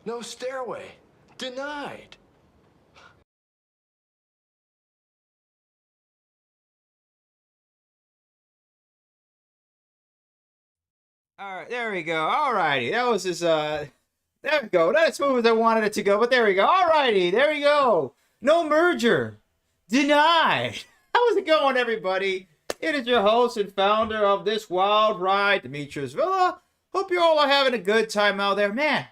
No stairway. Denied. All right, there we go. All righty, that was his. There we go. Not as smooth as I wanted it to go, but there we go. All righty, there we go. No merger. Denied. How's it going, everybody? It is your host and founder of this wild ride, Demetrius Villa. Hope you all are having a good time out there, man.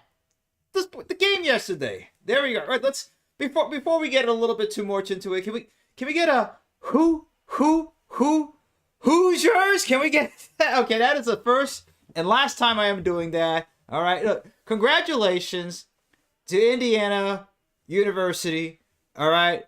The game yesterday. There we go. All right, let's before we get a little bit too much into it, can we get a who's yours? Can we get okay? That is the first and last time I am doing that. All right, look, congratulations to Indiana University. All right,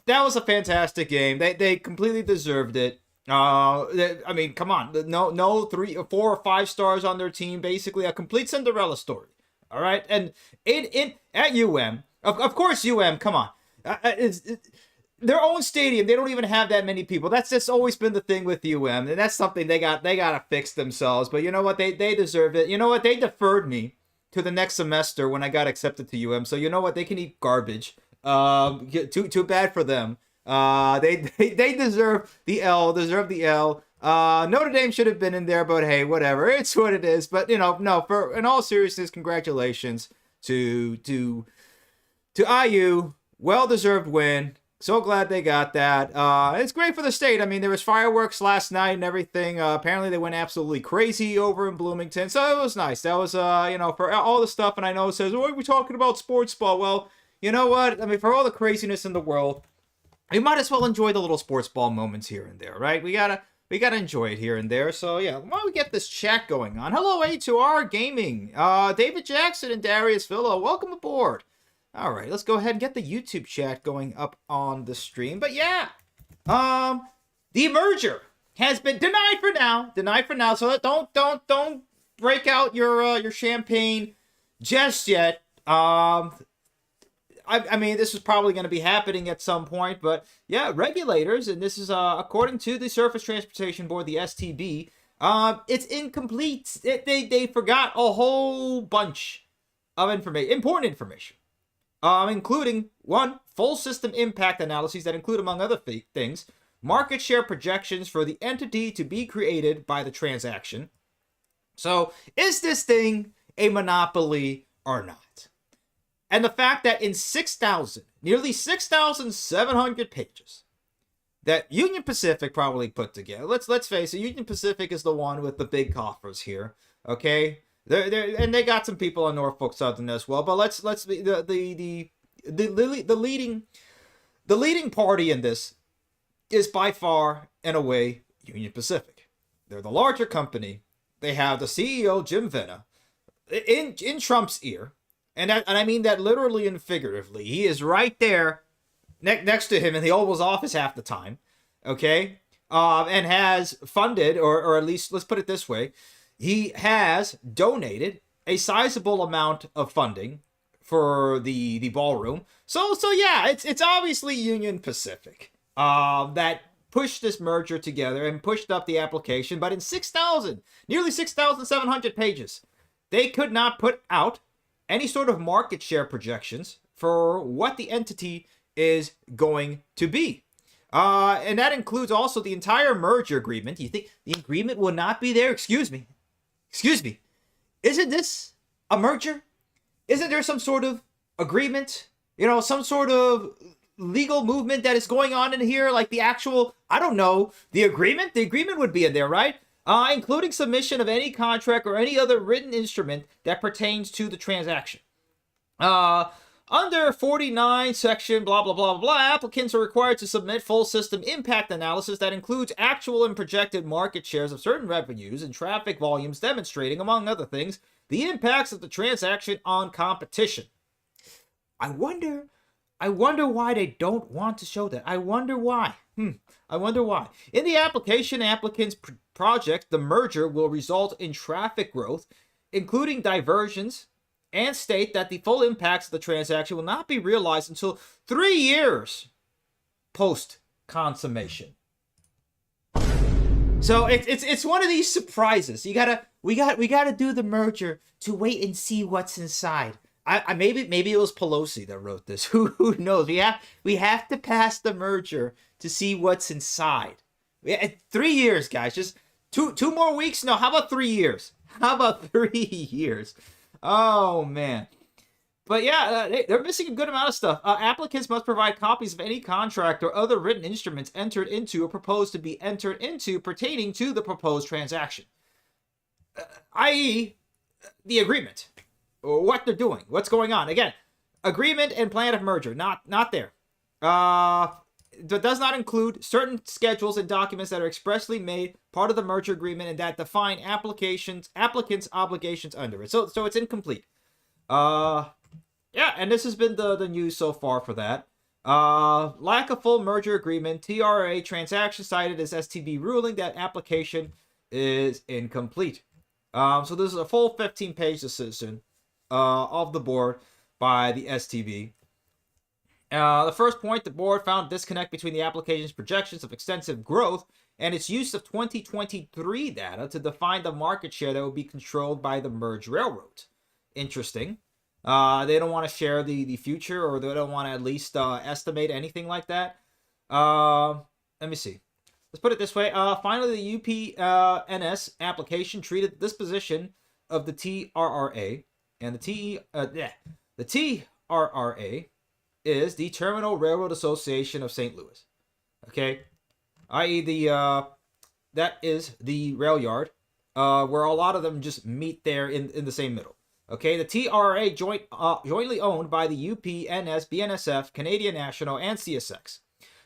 that was a fantastic game. They completely deserved it. I mean, come on, no 3 or 4 or 5 stars on their team. Basically, a complete Cinderella story. All right, and at UM, of course, UM. Come on, their own stadium. They don't even have that many people. That's just always been the thing with UM, and that's something they gotta fix themselves. But you know what? They deserve it. You know what? They deferred me to the next semester when I got accepted to UM. So you know what? They can eat garbage. Too bad for them. They deserve the L. Deserve the L. Notre Dame should have been in there, but hey, whatever. It's what it is. But you know, no. For in all seriousness, congratulations to IU. Well-deserved win. So glad they got that. It's great for the state. I mean, there was fireworks last night and everything. Apparently, they went absolutely crazy over in Bloomington. So it was nice. That was, for all the stuff. And I know it says, "Oh, we're talking about sports ball." Well, you know what? I mean, for all the craziness in the world, we might as well enjoy the little sports ball moments here and there, right? We gotta enjoy it here and there. So yeah, why don't we get this chat going on? Hello, A2R Gaming, David Jackson and Darius Villa, welcome aboard. All right, let's go ahead and get the YouTube chat going up on the stream. But yeah, the merger has been denied for now. Denied for now. So don't break out your champagne just yet. I mean, this is probably going to be happening at some point, but yeah, regulators, and this is according to the Surface Transportation Board, the STB, it's incomplete. They forgot a whole bunch of important information, including one, full system impact analyses that include, among other things, market share projections for the entity to be created by the transaction. So, is this thing a monopoly or not? And the fact that in nearly 6,700 pages that Union Pacific probably put together. Let's face it, Union Pacific is the one with the big coffers here. Okay, and they got some people on Norfolk Southern as well. But let's be the leading party in this is by far and away Union Pacific. They're the larger company. They have the CEO Jim Vena in Trump's ear. And I mean that literally and figuratively. He is right there next to him in the Oval Office half the time, okay? And has funded, or at least, let's put it this way, he has donated a sizable amount of funding for the ballroom. So yeah, it's obviously Union Pacific that pushed this merger together and pushed up the application. But in nearly 6,700 pages, they could not put out any sort of market share projections for what the entity is going to be. And that includes also the entire merger agreement. You think the agreement will not be there? Excuse me. Isn't this a merger? Isn't there some sort of agreement? Some sort of legal movement that is going on in here? Like the actual, I don't know, the agreement? The agreement would be in there, right? Including submission of any contract or any other written instrument that pertains to the transaction. Under 49 section blah, blah, blah, blah, applicants are required to submit full system impact analysis that includes actual and projected market shares of certain revenues and traffic volumes demonstrating, among other things, the impacts of the transaction on competition. I wonder why they don't want to show that. I wonder why. I wonder why. In the application, applicants project the merger will result in traffic growth, including diversions, and state that the full impacts of the transaction will not be realized until 3 years post consummation. So it's one of these surprises. We gotta do the merger to wait and see what's inside. I maybe it was Pelosi that wrote this. Who knows? We have to pass the merger to see what's inside. 3 years, guys. Just two more weeks. No, how about 3 years? How about 3 years? Oh man. But yeah, they're missing a good amount of stuff. Applicants must provide copies of any contract or other written instruments entered into or proposed to be entered into pertaining to the proposed transaction, i.e., the agreement, or what they're doing, what's going on. Again, agreement and plan of merger, not there. That does not include certain schedules and documents that are expressly made part of the merger agreement and that define applicants' obligations under it. So it's incomplete. Yeah, and this has been the news so far for that. Lack of full merger agreement. TRA transaction cited as STB ruling that application is incomplete. So this is a full 15-page decision of the board by the STB. The first point, the board found a disconnect between the application's projections of extensive growth and its use of 2023 data to define the market share that would be controlled by the merged railroads. Interesting. They don't want to share the future, or they don't want to at least estimate anything like that. Let me see. Let's put it this way. Finally, the UPNS application treated the disposition of the TRRA, and the TRRA is the Terminal Railroad Association of St. Louis. Okay, i.e. that is the rail yard, where a lot of them just meet there in the same middle. Okay, the TRRA jointly owned by the UP, NS, BNSF, Canadian National, and CSX.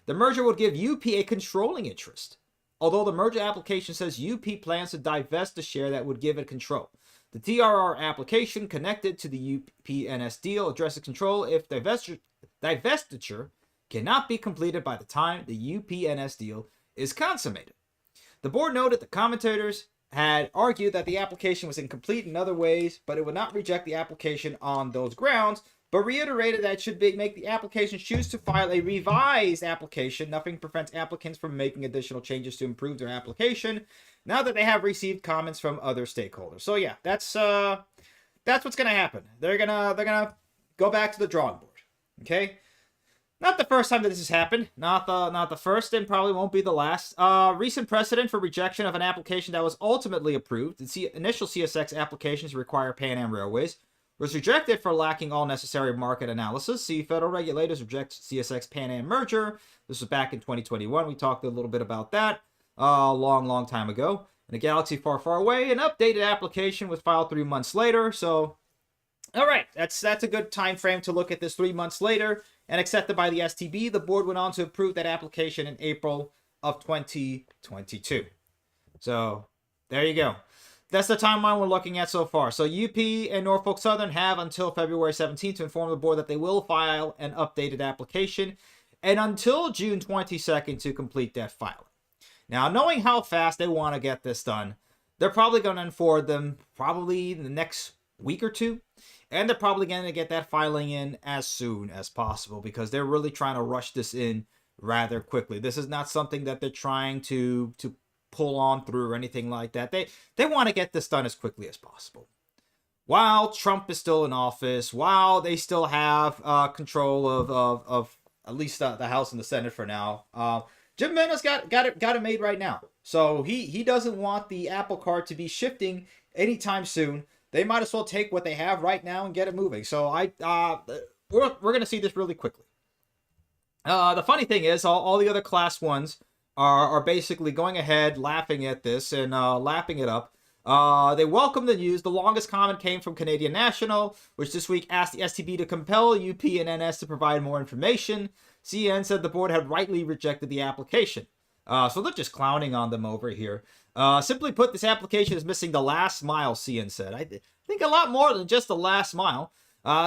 The merger would give UP a controlling interest, although the merger application says UP plans to divest the share that would give it control. The TRR application connected to the UP-NS deal addresses control if divestiture cannot be completed by the time the UP-NS deal is consummated. The board noted the commentators had argued that the application was incomplete in other ways, but it would not reject the application on those grounds, but reiterated that it should make the application choose to file a revised application. Nothing prevents applicants from making additional changes to improve their application now that they have received comments from other stakeholders. So yeah, that's what's gonna happen. They're gonna go back to the drawing board. Okay. Not the first time that this has happened. Not the first, and probably won't be the last. Recent precedent for rejection of an application that was ultimately approved. The initial CSX applications require Pan Am Railways was rejected for lacking all necessary market analysis. See, federal regulators reject CSX Pan Am merger. This was back in 2021. We talked a little bit about that a long time ago. In a galaxy far away, an updated application was filed 3 months later. So, all right, that's a good time frame to look at this 3 months later. And accepted by the STB, the board went on to approve that application in April of 2022. So, there you go. That's the timeline we're looking at so far. So, UP and Norfolk Southern have until February 17th to inform the board that they will file an updated application, and until June 22nd to complete that filing. Now, knowing how fast they want to get this done, they're probably going to inform them probably in the next week or two. And they're probably going to get that filing in as soon as possible because they're really trying to rush this in rather quickly. This is not something that they're trying to pull on through or anything like that. They want to get this done as quickly as possible. While Trump is still in office, while they still have control of at least the House and the Senate for now, Jim Vena's got it made right now. So he doesn't want the apple cart to be shifting anytime soon. They might as well take what they have right now and get it moving. So we're going to see this really quickly. The funny thing is, all the other class ones are basically going ahead, laughing at this and lapping it up. They welcome the news. The longest comment came from Canadian National, which this week asked the STB to compel UP and NS to provide more information. CN said the board had rightly rejected the application. So they're just clowning on them over here. Simply put, this application is missing the last mile, CN said. I think a lot more than just the last mile.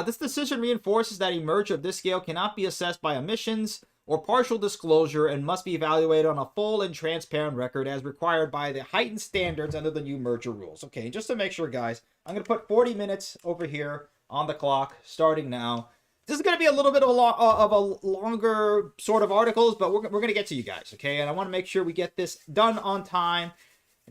This decision reinforces that a merger of this scale cannot be assessed by omissions or partial disclosure and must be evaluated on a full and transparent record as required by the heightened standards under the new merger rules. Okay, just to make sure, guys, I'm going to put 40 minutes over here on the clock starting now. This is going to be a little bit of a longer sort of articles, but we're going to get to you guys, okay? And I want to make sure we get this done on time.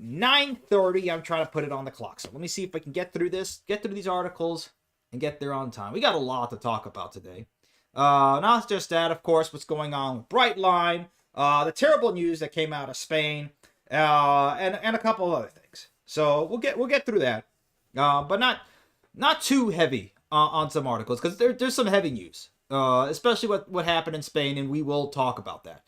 9:30, I'm trying to put it on the clock. So let me see if I can get through these articles and get there on time. We got a lot to talk about today. Not just that, of course, what's going on with Brightline, the terrible news that came out of Spain, and a couple of other things. So we'll get through that, but not too heavy on some articles, because there's some heavy news, especially what happened in Spain, and we will talk about that.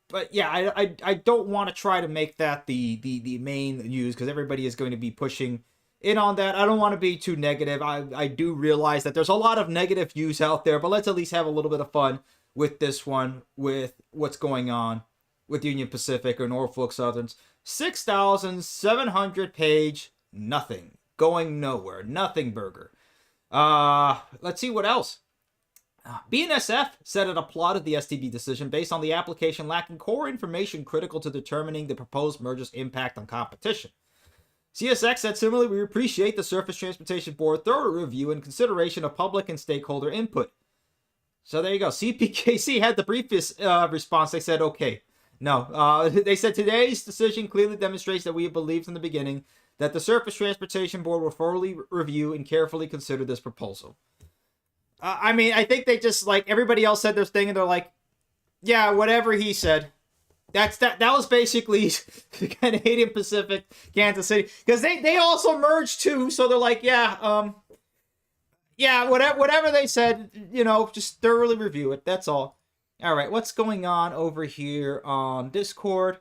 But yeah, I don't want to try to make that the main news, because everybody is going to be pushing in on that. I don't want to be too negative. I do realize that there's a lot of negative news out there, but let's at least have a little bit of fun with this one, with what's going on with Union Pacific or Norfolk Southern's 6,700 page nothing, going nowhere, nothing burger. Let's see what else. BNSF said it applauded the STB decision based on the application lacking core information critical to determining the proposed merger's impact on competition. CSX said similarly, we appreciate the Surface Transportation Board thorough review and consideration of public and stakeholder input. So there you go. CPKC had the briefest response. They said, okay. No, they said today's decision clearly demonstrates that we have believed from the beginning that the Surface Transportation Board will thoroughly review and carefully consider this proposal. I mean, I think they just, like, everybody else said their thing, and they're like, yeah, whatever he said. That was basically the Canadian Pacific, Kansas City, because they also merged too. So they're like, yeah, whatever they said, just thoroughly review it. That's all. All right, what's going on over here on Discord?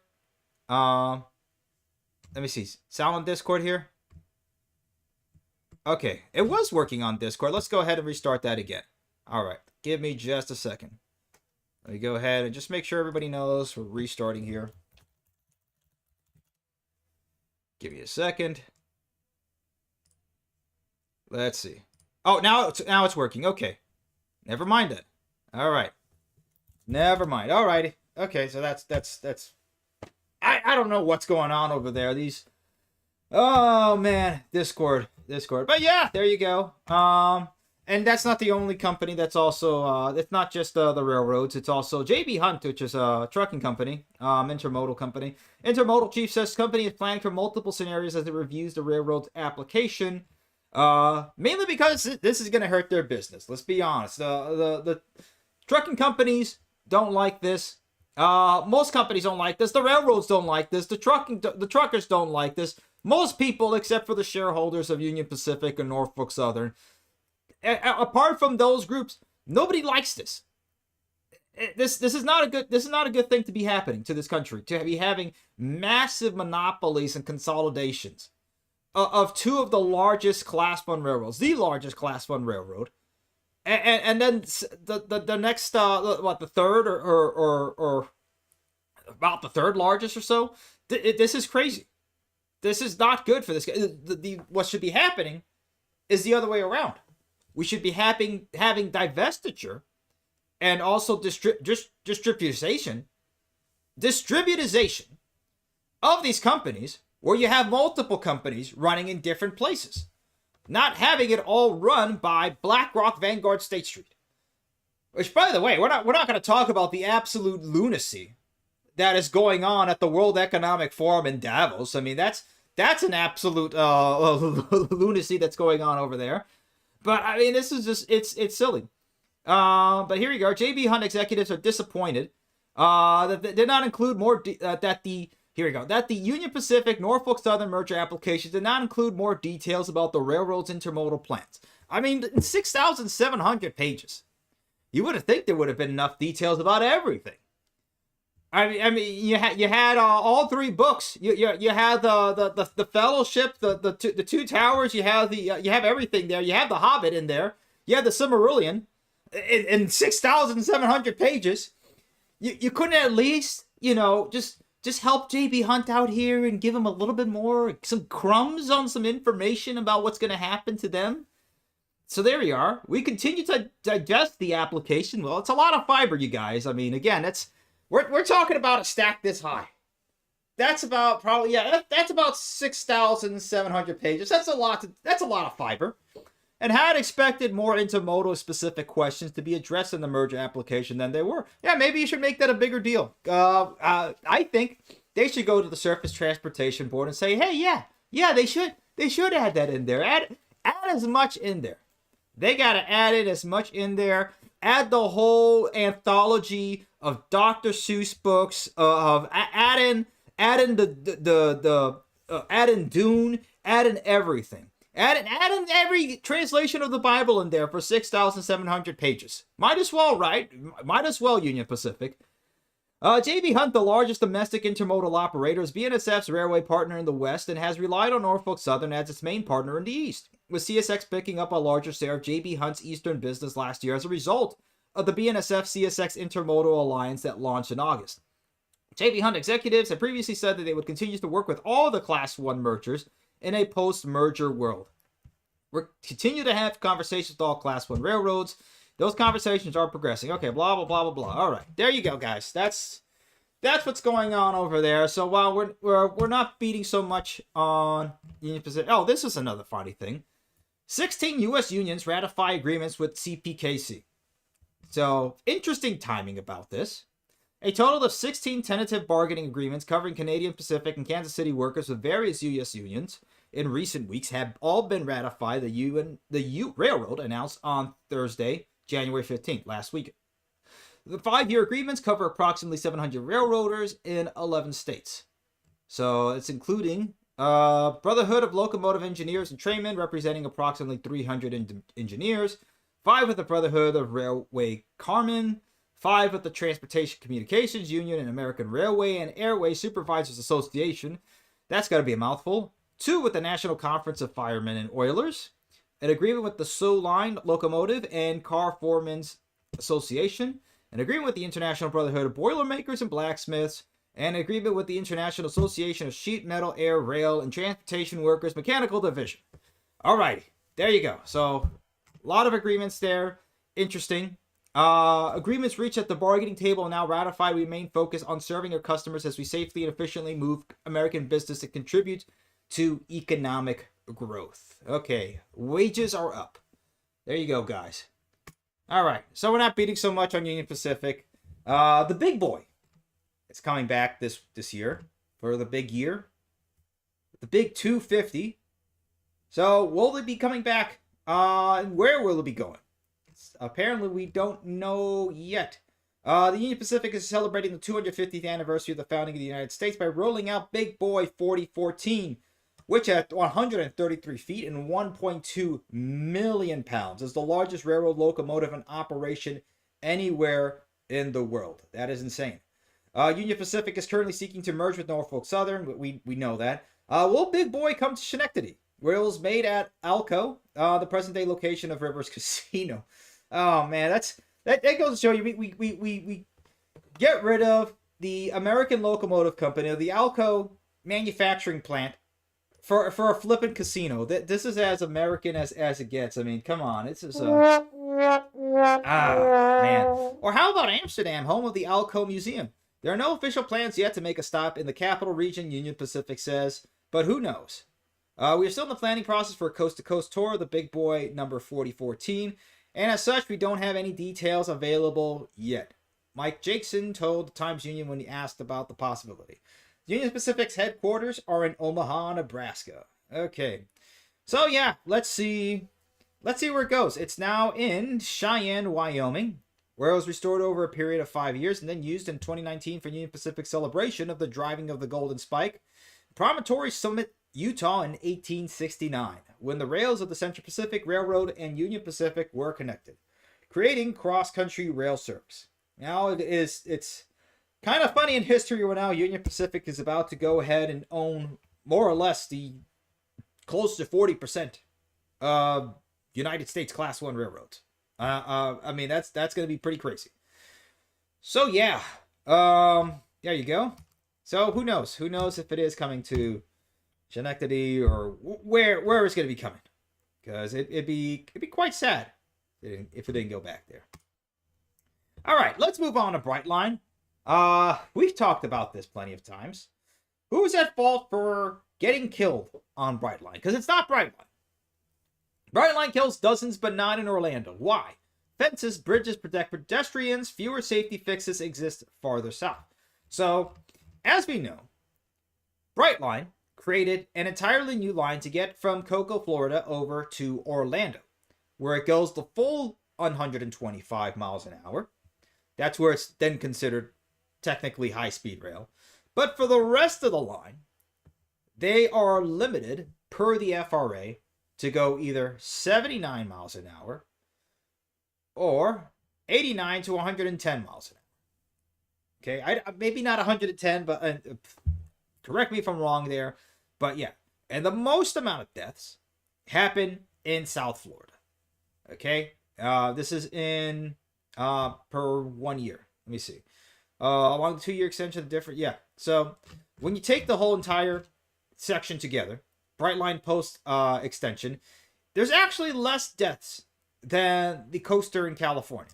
Let me see. Sound on Discord here. Okay, it was working on Discord. Let's go ahead and restart that again. All right, give me just a second. Let me go ahead and just make sure everybody knows we're restarting here. Give me a second. Let's see. Oh, now it's working. Okay. Never mind it. All right. Never mind. All righty. Okay, so that's I don't know what's going on over there. These oh man, Discord. But yeah, there you go. And that's not the only company that's also, it's not just the railroads, it's also J.B. Hunt, which is a trucking company, intermodal company. Intermodal chief says company is planning for multiple scenarios as it reviews the railroad's application, mainly because this is going to hurt their business. Let's be honest. The trucking companies don't like this. Most companies don't like this. The railroads don't like this. The truckers don't like this. Most people, except for the shareholders of Union Pacific and Norfolk Southern, apart from those groups, nobody likes this. This is not a good thing to be happening to this country, to be having massive monopolies and consolidations of two of the largest Class 1 railroads, the largest Class 1 railroad, and then the next the third or about the third largest or so. This is crazy. This is not good for this. What should be happening is the other way around. We should be having divestiture and also distributization of these companies, where you have multiple companies running in different places, not having it all run by BlackRock, Vanguard, State Street. Which, by the way, we're not going to talk about the absolute lunacy that is going on at the World Economic Forum in Davos. I mean, that's an absolute lunacy that's going on over there. But I mean, this is just it's silly. But here you go. JB Hunt executives are disappointed that they did not include more that the Union Pacific Norfolk Southern merger application did not include more details about the railroad's intermodal plans. I mean, in 6,700 pages, you would have think there would have been enough details about everything. I mean, you had all three books. You had the Fellowship, the two towers. You have everything there. You have the Hobbit in there. You have the Silmarillion, in 6,700 pages. You couldn't at least just help JB Hunt out here and give him a little bit more, some crumbs on some information about what's going to happen to them. So there you are. We continue to digest the application. Well, it's a lot of fiber, you guys. I mean, again, we're talking about a stack this high. That's about that's about 6,700 pages. That's a lot of fiber. And had expected more intermodal specific questions to be addressed in the merger application than they were. Yeah, maybe you should make that a bigger deal. I think they should go to the Surface Transportation Board and say, hey, yeah, they should add that in there. Add as much in there. They got to add it as much in there. Add the whole anthology of Dr. Seuss books. Add in Dune. Add in everything. Add in every translation of the Bible in there for 6,700 pages. Might as well, right? Might as well, Union Pacific. J.B. Hunt, the largest domestic intermodal operator, is BNSF's railway partner in the West and has relied on Norfolk Southern as its main partner in the East, with CSX picking up a larger share of J.B. Hunt's Eastern business last year as a result of the BNSF-CSX intermodal alliance that launched in August. J.B. Hunt executives had previously said that they would continue to work with all the Class 1 mergers in a post-merger world. We're continue to have conversations with all Class 1 railroads. Those conversations are progressing. Okay, blah, blah, blah, blah, blah. All right, there you go, guys. That's what's going on over there. So while we're not beating so much on Union Pacific. Oh, this is another funny thing. 16 U.S. unions ratify agreements with CPKC. So, interesting timing about this. A total of 16 tentative bargaining agreements covering Canadian Pacific and Kansas City workers with various U.S. unions in recent weeks have all been ratified, the Railroad announced on Thursday, January 15th, last week. The 5-year agreements cover approximately 700 railroaders in 11 states. So it's including Brotherhood of Locomotive Engineers and Trainmen, representing approximately 300 engineers, 5 with the Brotherhood of Railway Carmen, 5 with the Transportation Communications Union and American Railway and Airway Supervisors Association. That's got to be a mouthful. 2 with the National Conference of Firemen and Oilers, an agreement with the SO Line Locomotive and Car Foremen's Association, an agreement with the International Brotherhood of Boilermakers and Blacksmiths, and an agreement with the International Association of Sheet Metal, Air, Rail, and Transportation Workers Mechanical Division. Alrighty, there you go. So, a lot of agreements there. Interesting. Agreements reached at the bargaining table and now ratified remain focused on serving our customers as we safely and efficiently move American business to contribute to economic growth. Okay, wages are up. There you go, guys. All right, so we're not beating so much on Union Pacific. The big boy is coming back this year for the big year. The big 250. So will they be coming back? And where will it be going? Apparently, we don't know yet. The Union Pacific is celebrating the 250th anniversary of the founding of the United States by rolling out Big Boy 4014, which at 133 feet and 1.2 million pounds is the largest railroad locomotive in operation anywhere in the world. That is insane. Union Pacific is currently seeking to merge with Norfolk Southern. We know that. Will Big Boy come to Schenectady, where it was made at Alco, the present-day location of Rivers Casino? Oh man, that goes to show you we get rid of the American Locomotive Company, the Alco manufacturing plant, for a flippin' casino. This is as American as it gets. I mean, come on, it's just man. Or how about Amsterdam, home of the Alco Museum? There are no official plans yet to make a stop in the capital region, Union Pacific says, but who knows? We are still in the planning process for a coast-to-coast tour of the Big Boy number 4014, and as such, we don't have any details available yet. Mike Jackson told the Times Union when he asked about the possibility. Union Pacific's headquarters are in Omaha, Nebraska. Okay. So yeah, let's see where it goes. It's now in Cheyenne, Wyoming, where it was restored over a period of 5 years and then used in 2019 for Union Pacific's celebration of the driving of the Golden Spike. Promontory Summit, Utah in 1869, when the rails of the Central Pacific Railroad and Union Pacific were connected, creating cross-country rail service. Now it's kind of funny in history when now Union Pacific is about to go ahead and own more or less the close to 40% of United States Class 1 railroads. I mean, that's going to be pretty crazy. So yeah, there you go. So who knows? Who knows if it is coming to Schenectady or where it's going to be coming? Because it'd be quite sad if it didn't go back there. All right, let's move on to Brightline. We've talked about this plenty of times. Who's at fault for getting killed on Brightline? Because it's not Brightline. Brightline kills dozens, but not in Orlando. Why? Fences, bridges protect pedestrians. Fewer safety fixes exist farther south. So, as we know, Brightline created an entirely new line to get from Cocoa, Florida over to Orlando, where it goes the full 125 miles an hour. That's where it's then considered technically high-speed rail. But for the rest of the line, they are limited per the FRA to go either 79 miles an hour or 89 to 110 miles an hour. Okay, maybe not 110, but correct me if I'm wrong there. But yeah, and the most amount of deaths happen in South Florida. Okay, this is in per 1 year. Let me see. Along the 2-year extension, different. Yeah, so when you take the whole entire section together, Brightline Post extension, there's actually less deaths than the coaster in California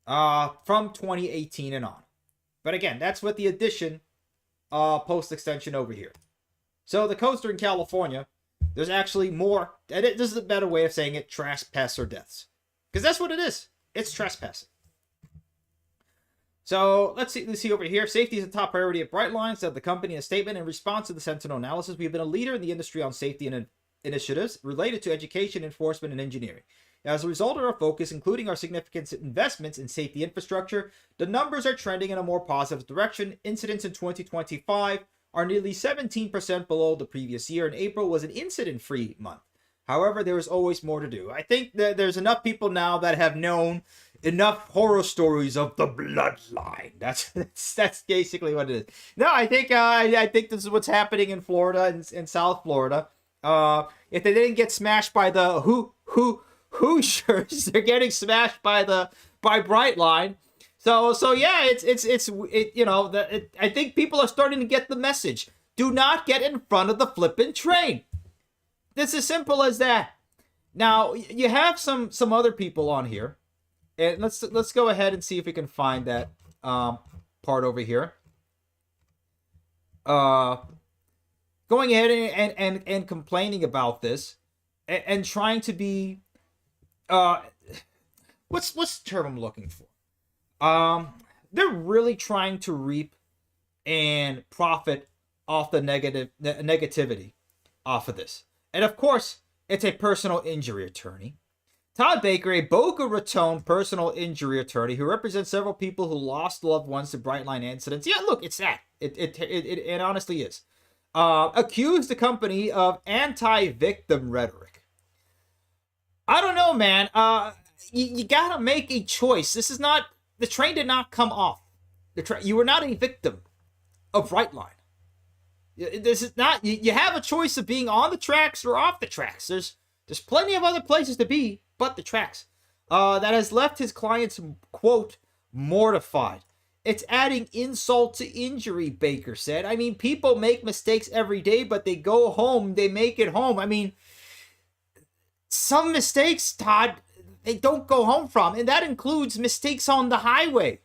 from 2018 and on. But again, that's with the addition post extension over here. So the coaster in California, there's actually more, and this is a better way of saying it, trespasser deaths. Because that's what it is. It's trespassing. So let's see over here. Safety is a top priority at Brightline, said the company in a statement. In response to the Sentinel analysis, we have been a leader in the industry on safety and initiatives related to education, enforcement, and engineering. As a result of our focus, including our significant investments in safety infrastructure, the numbers are trending in a more positive direction. Incidents in 2025 are nearly 17% below the previous year, and April was an incident-free month. However, there is always more to do. I think that there's enough people now that have known enough horror stories of the bloodline. That's basically what it is. No, I think this is what's happening in Florida and South Florida. If they didn't get smashed by the Hoosiers, they're getting smashed by Brightline. So yeah, I think people are starting to get the message. Do not get in front of the flippin' train. It's as simple as that. Now you have some other people on here, and let's go ahead and see if we can find that part over here. Going ahead and complaining about this, and trying to be what's the term I'm looking for? They're really trying to reap and profit off the negativity off of this. And of course, it's a personal injury attorney. Todd Baker, a Boca Raton personal injury attorney who represents several people who lost loved ones to Brightline incidents. Yeah, look, it's that. It honestly is. Accused the company of anti-victim rhetoric. I don't know, man. You gotta make a choice. This is not... The train did not come off. You were not a victim of Brightline. This is not... You have a choice of being on the tracks or off the tracks. There's plenty of other places to be but the tracks. That has left his clients, quote, mortified. It's adding insult to injury, Baker said. I mean, people make mistakes every day, but they go home, they make it home. I mean, some mistakes, Todd, they don't go home from, and that includes mistakes on the highway.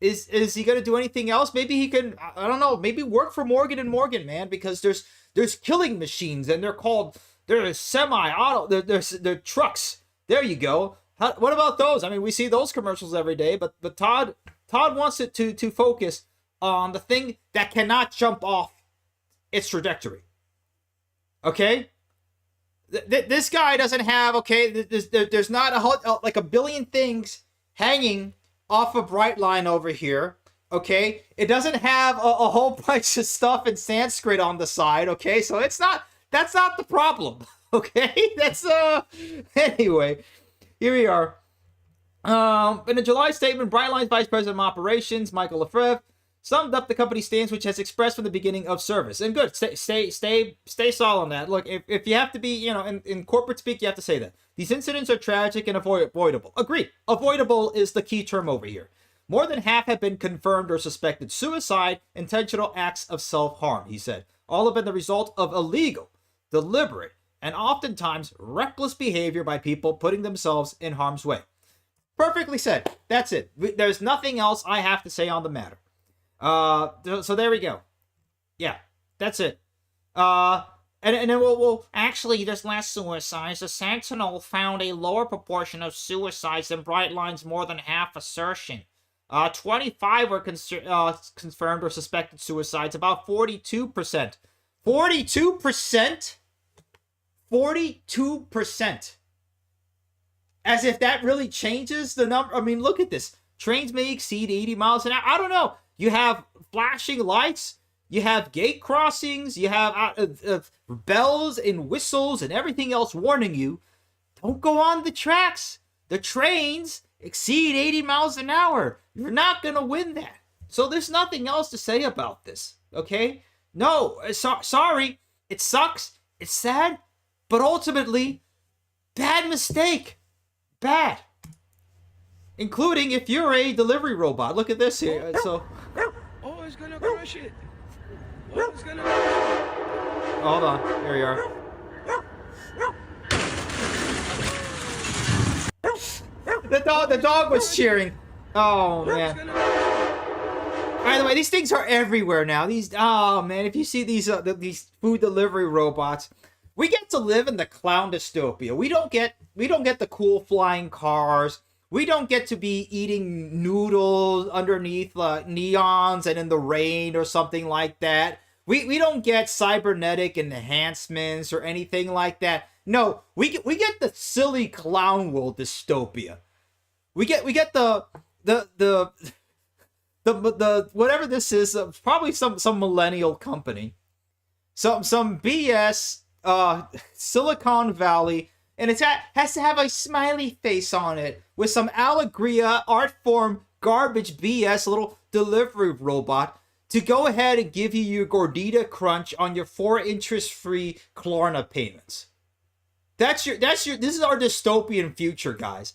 Is he going to do anything else? Maybe he can, I don't know, maybe work for Morgan & Morgan, man, because there's killing machines, and they're semi-auto, they're trucks. There you go. What about those? I mean, we see those commercials every day, but Todd wants it to focus on the thing that cannot jump off its trajectory. Okay? This guy doesn't have, okay, there's not like a billion things hanging off a Brightline over here, okay? It doesn't have a whole bunch of stuff in Sanskrit on the side, okay? So that's not the problem, okay? Anyway, here we are. In a July statement, Brightline's Vice President of Operations, Michael Lefebvre, summed up the company's stance, which has expressed from the beginning of service. And good, stay solid on that. Look, if you have to be, in corporate speak, you have to say that. These incidents are tragic and avoidable. Agreed. Avoidable is the key term over here. More than half have been confirmed or suspected suicide, intentional acts of self-harm, he said. All have been the result of illegal, deliberate, and oftentimes reckless behavior by people putting themselves in harm's way. Perfectly said. That's it. There's nothing else I have to say on the matter. So there we go. Yeah, that's it. And then we'll actually, there's less suicides. The Sentinel found a lower proportion of suicides than Brightline's more than half assertion. 25 were confirmed or suspected suicides. About 42% 42%? 42%. As if that really changes the number. I mean, look at this. Trains may exceed 80 miles an hour. I don't know. You have flashing lights. You have gate crossings. You have bells and whistles and everything else warning you. Don't go on the tracks. The trains exceed 80 miles an hour. You're not going to win that. So there's nothing else to say about this. Okay? No. Sorry. It sucks. It's sad. But ultimately, bad mistake. Bad. Including if you're a delivery robot. Look at this here. So. Oh, it's gonna crush it. Oh, it's gonna crush it. Hold on. Here you are. The dog was cheering. Oh man. By the way, these things are everywhere now. Oh man, if you see these food delivery robots, we get to live in the clown dystopia. We don't get the cool flying cars. We don't get to be eating noodles underneath neons and in the rain or something like that. We don't get cybernetic enhancements or anything like that. No, we get the silly clown world dystopia. We get the whatever this is, probably some millennial company, some BS Silicon Valley, and it has to have a smiley face on it with some Allegria art form garbage BS little delivery robot to go ahead and give you your Gordita Crunch on your 4 interest-free Klarna payments. This is our dystopian future, guys.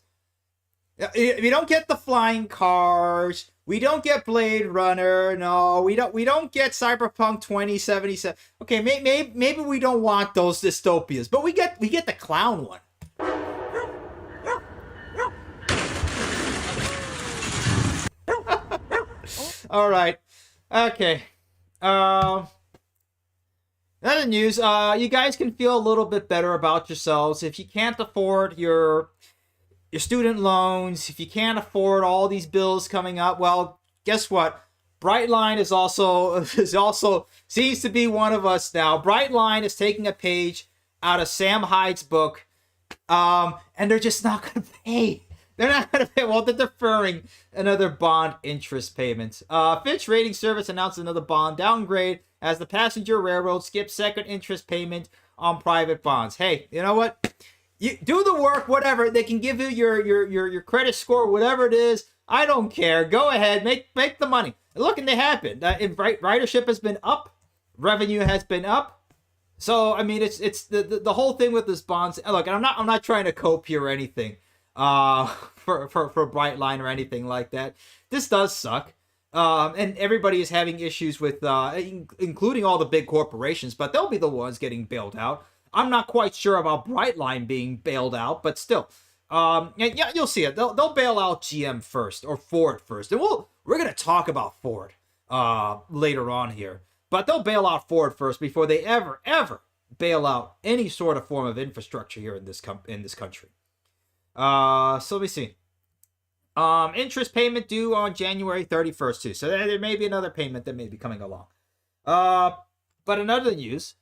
We don't get the flying cars. We don't get Blade Runner. No, we don't get Cyberpunk 2077. Okay, maybe we don't want those dystopias, but we get the clown one. All right. Okay. Other news. You guys can feel a little bit better about yourselves if you can't afford your student loans, if you can't afford all these bills coming up. Well, guess what? Brightline is also seems to be one of us now. Brightline is taking a page out of Sam Hyde's book, and they're just not going to pay. They're not going to pay. Well, they're deferring another bond interest payment. Fitch Rating Service announced another bond downgrade as the passenger railroad skips second interest payment on private bonds. Hey, you know what? You do the work, whatever. They can give you your credit score, whatever it is. I don't care. Go ahead, make the money. Look, and they happen. Ridership has been up, revenue has been up. So I mean, it's the whole thing with this bonds. Look, and I'm not trying to cope here or anything, for Brightline or anything like that. This does suck. And everybody is having issues with, including all the big corporations, but they'll be the ones getting bailed out. I'm not quite sure about Brightline being bailed out, but still, yeah, you'll see it. They'll bail out GM first or Ford first, and we're gonna talk about Ford later on here. But they'll bail out Ford first before they ever bail out any sort of form of infrastructure here in this country. So let me see. Interest payment due on January 31st too. So there may be another payment that may be coming along. But another news.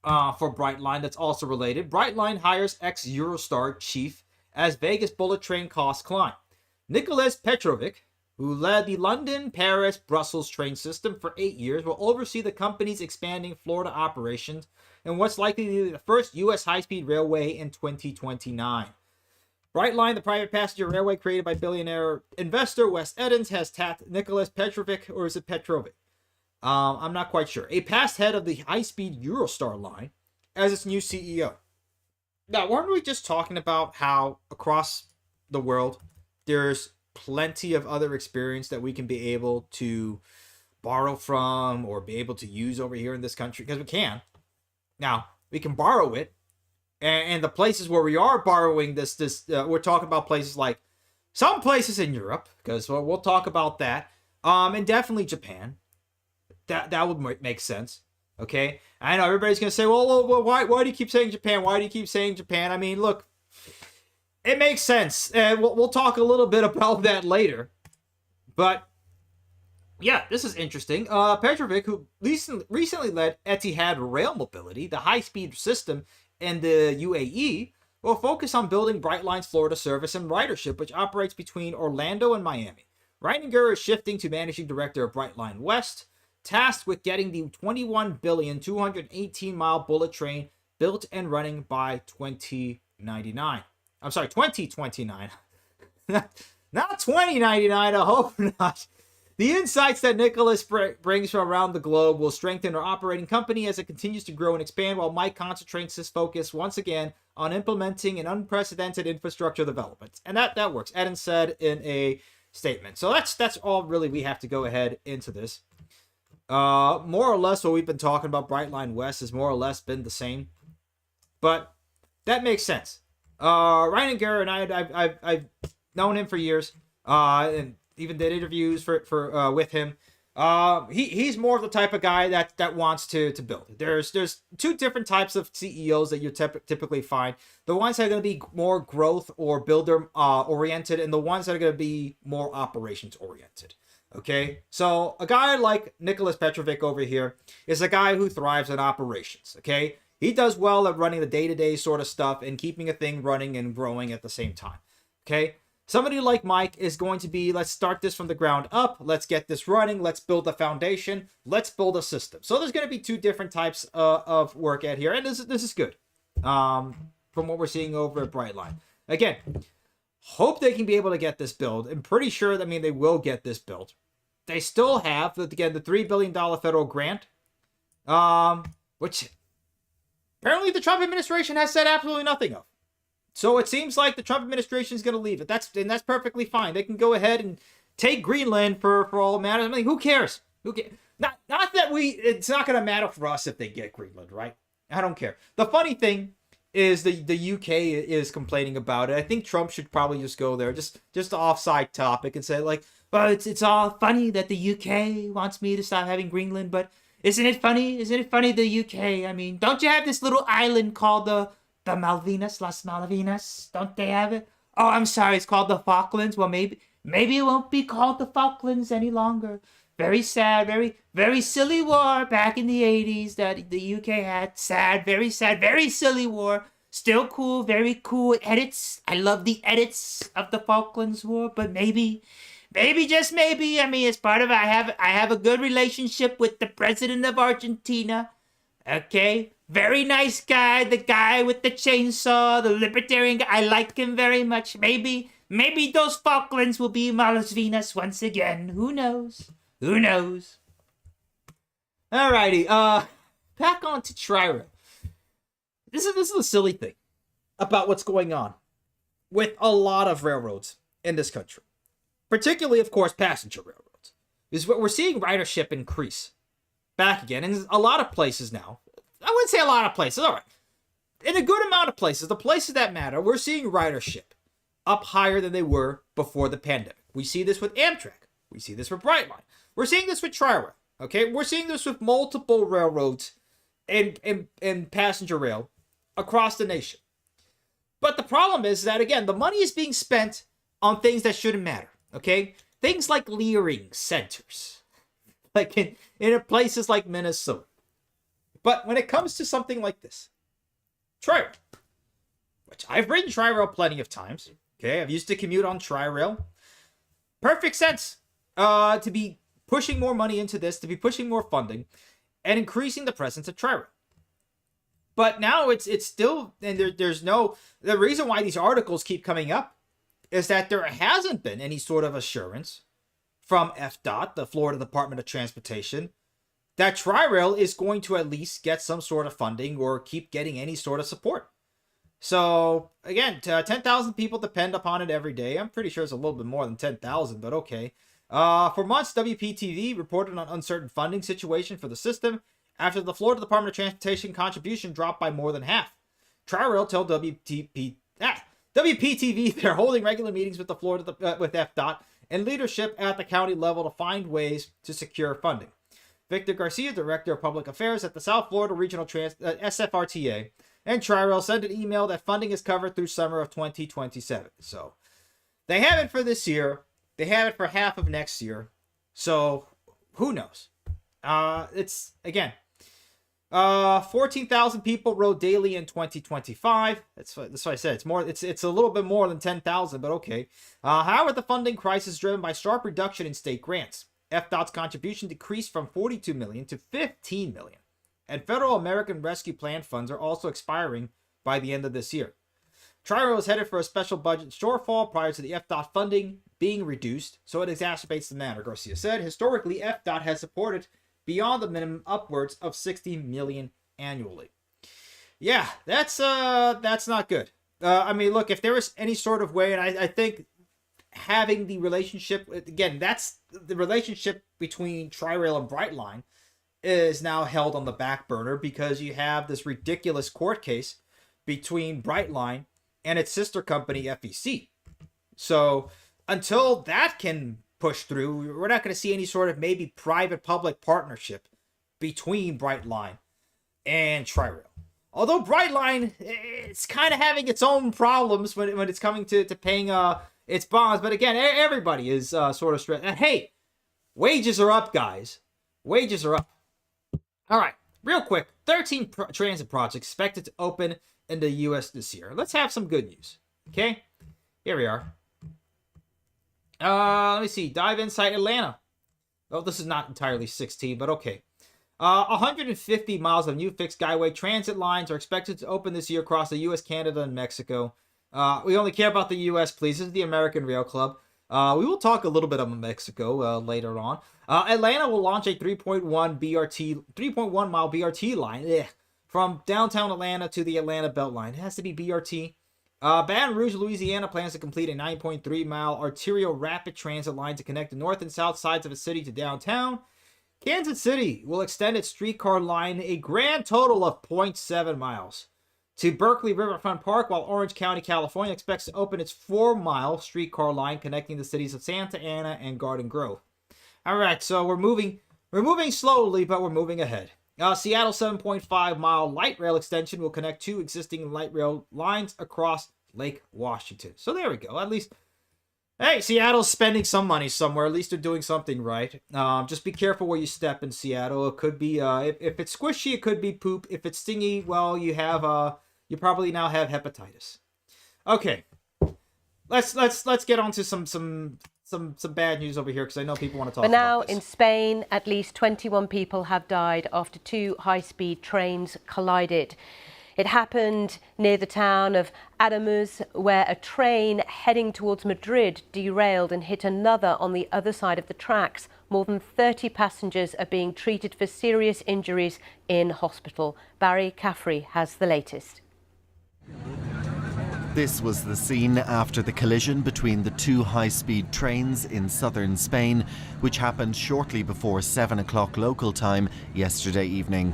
For Brightline that's also related. Brightline hires ex-Eurostar chief as Vegas bullet train costs climb. Nicholas Petrovic, who led the London, Paris, Brussels train system for 8 years, will oversee the company's expanding Florida operations and what's likely to be the first U.S. high-speed railway in 2029. Brightline, the private passenger railway created by billionaire investor Wes Edens, has tapped Nicholas Petrovic, or is it Petrovic? I'm not quite sure. A past head of the high-speed Eurostar line as its new CEO. Now, weren't we just talking about how across the world there's plenty of other experience that we can be able to borrow from or be able to use over here in this country? Because we can. Now, we can borrow it. And the places where we are borrowing this we're talking about places like some places in Europe, because we'll talk about that. And definitely Japan. That would make sense. Okay, I know everybody's gonna say, well, why do you keep saying Japan? Why do you keep saying Japan? I mean, look, it makes sense, and we'll talk a little bit about that later. But Yeah, this is interesting. Petrovic, who recently led Etihad Rail Mobility, the high-speed system in the UAE, will focus on building Brightline's Florida service and ridership, which operates between Orlando and Miami. Reininger is shifting to managing director of Brightline West, tasked with getting the 21 billion 218-mile bullet train built and running by 2099. I'm sorry, 2029. Not 2099, I hope not. The insights that Nicholas brings from around the globe will strengthen our operating company as it continues to grow and expand, while Mike concentrates his focus once again on implementing an unprecedented infrastructure development. And that works, Eden said in a statement. So that's all really we have to go ahead into this. More or less what we've been talking about, Brightline West, has more or less been the same. But that makes sense. Reininger and I've known him for years. And even did interviews for with him. He's more of the type of guy that wants to build. There's two different types of CEOs that you typically find. The ones that are going to be more growth or builder oriented, and the ones that are going to be more operations oriented. Okay, so a guy like Nicholas Petrovic over here is a guy who thrives in operations. Okay, he does well at running the day-to-day sort of stuff and keeping a thing running and growing at the same time. Okay. Somebody like Mike is going to be, let's start this from the ground up. Let's get this running. Let's build a foundation. Let's build a system. So there's going to be two different types of work at here. And this is good from what we're seeing over at Brightline. Again, hope they can be able to get this built. I'm pretty sure, they will get this built. They still have, again, the $3 billion federal grant, which apparently the Trump administration has said absolutely nothing of. So it seems like the Trump administration is going to leave it. That's perfectly fine. They can go ahead and take Greenland for all matters. Who cares? Not that it's not going to matter for us if they get Greenland, right? I don't care. The funny thing is the UK is complaining about it. I think Trump should probably just go there, just offside topic, and say well, it's all funny that the UK wants me to stop having Greenland, but isn't it funny? Isn't it funny the UK? Don't you have this little island called the Malvinas, Las Malvinas? Don't they have it? Oh, I'm sorry, it's called the Falklands. Well, maybe it won't be called the Falklands any longer. Very sad, very, very silly war back in the 80s that the UK had. Sad, very silly war. Still cool, very cool edits. I love the edits of the Falklands War, but maybe, just maybe, as part of it, I have a good relationship with the president of Argentina. Okay? Very nice guy, the guy with the chainsaw, the libertarian guy. I like him very much. Maybe those Falklands will be Malvinas once again. Who knows? Alrighty, back on to Tri-Rail. This is a silly thing about what's going on with a lot of railroads in this country. Particularly, of course, passenger railroads. Is what we're seeing ridership increase back again. And a lot of places now, I wouldn't say a lot of places, all right. In a good amount of places, the places that matter, we're seeing ridership up higher than they were before the pandemic. We see this with Amtrak. We see this with Brightline. We're seeing this with Tri-Rail. Okay, we're seeing this with multiple railroads and passenger rail across the nation. But the problem is that, again, the money is being spent on things that shouldn't matter. Okay, things like clearing centers, like in places like Minnesota. But when it comes to something like this, Tri-Rail, which I've ridden Tri-Rail plenty of times. Okay, I've used to commute on Tri-Rail. Perfect sense to be pushing more money into this, to be pushing more funding, and increasing the presence of Tri-Rail. But now it's still, and there's no, the reason why these articles keep coming up is that there hasn't been any sort of assurance from FDOT, the Florida Department of Transportation, that Tri-Rail is going to at least get some sort of funding or keep getting any sort of support. So, again, 10,000 people depend upon it every day. I'm pretty sure it's a little bit more than 10,000, but okay. For months, WPTV reported on uncertain funding situation for the system after the Florida Department of Transportation contribution dropped by more than half. Tri-Rail told WPTV they're holding regular meetings with with FDOT and leadership at the county level to find ways to secure funding. Victor Garcia, Director of Public Affairs at the South Florida Regional SFRTA, and Tri-Rail sent an email that funding is covered through summer of 2027. So they have it for this year. They have it for half of next year. So who knows? It's again, 14,000 people rode daily in 2025. That's what I said. It's more. It's a little bit more than 10,000, but okay. However, the funding crisis is driven by sharp reduction in state grants. FDOT's contribution decreased from 42 million to 15 million, and federal American Rescue Plan funds are also expiring by the end of this year. Tri-Rail is headed for a special budget shortfall prior to the FDOT funding being reduced, so it exacerbates the matter, Garcia said. Historically, FDOT has supported beyond the minimum upwards of 60 million annually. Yeah, that's not good. I mean, look, if there is any sort of way, and I think having the relationship, again, that's the relationship between Tri-Rail and Brightline is now held on the back burner because you have this ridiculous court case between Brightline and its sister company, FEC. So until that can push through, we're not going to see any sort of maybe private-public partnership between Brightline and Tri-Rail. Although Brightline, it's kind of having its own problems when it's coming to paying its bonds. But again, everybody is sort of stressed. And hey, wages are up, guys. Wages are up. All right, real quick, 13 transit projects expected to open in the U.S. this year. Let's have some good news. Okay, here we are. Let me see. Dive Insight Atlanta. Oh, this is not entirely 16, but okay. 150 miles of new fixed skyway transit lines are expected to open this year across the U.S., Canada, and Mexico. We only care about the U.S., please. This is the American Rail Club. We will talk a little bit about Mexico later on. Atlanta will launch a 3.1 mile BRT line from downtown Atlanta to the Atlanta Beltline. It has to be BRT. Baton Rouge, Louisiana plans to complete a 9.3 mile arterial rapid transit line to connect the north and south sides of the city to downtown. Kansas City will extend its streetcar line a grand total of 0.7 miles to Berkeley Riverfront Park, while Orange County, California expects to open its 4-mile streetcar line connecting the cities of Santa Ana and Garden Grove. All right, so we're moving slowly, but we're moving ahead. Seattle 7.5 mile light rail extension will connect 2 existing light rail lines across Lake Washington. So there we go. At least, hey, Seattle's spending some money somewhere. At least they're doing something right. Just be careful where you step in Seattle. It could be, if it's squishy, it could be poop. If it's stingy, well, you probably now have hepatitis. Okay, let's get on to some bad news over here because I know people want to talk about this. But now in Spain, at least 21 people have died after 2 high-speed trains collided. It happened near the town of Ademuz, where a train heading towards Madrid derailed and hit another on the other side of the tracks. More than 30 passengers are being treated for serious injuries in hospital. Barry Caffrey has the latest. This was the scene after the collision between the 2 high-speed trains in southern Spain, which happened shortly before 7 o'clock local time yesterday evening.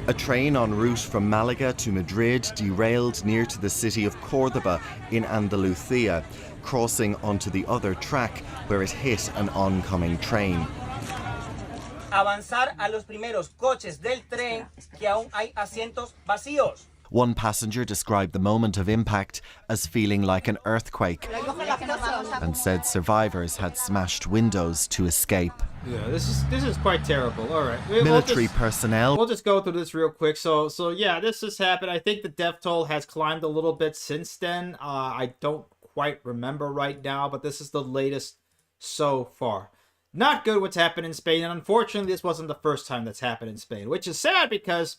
A train en route from Malaga to Madrid derailed near to the city of Córdoba in Andalucía, crossing onto the other track where it hit an oncoming train. Avanzar a los primeros coches del tren que aún hay asientos vacíos. One passenger described the moment of impact as feeling like an earthquake and said survivors had smashed windows to escape. Yeah, this is quite terrible. All right, Military personnel. We'll just go through this real quick. So yeah, this has happened. I think the death toll has climbed a little bit since then. I don't quite remember right now, but this is the latest so far. Not good what's happened in Spain, and unfortunately, this wasn't the first time that's happened in Spain, which is sad because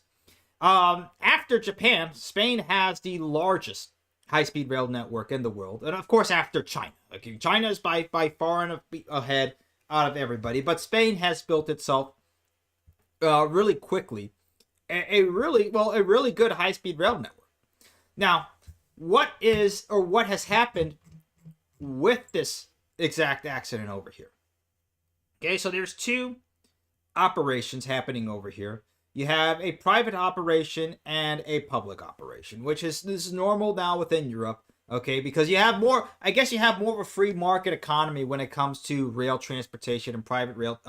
after Japan, Spain has the largest high-speed rail network in the world, and of course after China. Okay, China is by far and ahead out of everybody, but Spain has built itself really quickly a really good high-speed rail network. Now, what has happened with this exact accident over here? Okay, so there's 2 operations happening over here. You have a private operation and a public operation, this is normal now within Europe, okay? Because you have more of a free market economy when it comes to rail transportation and private rail,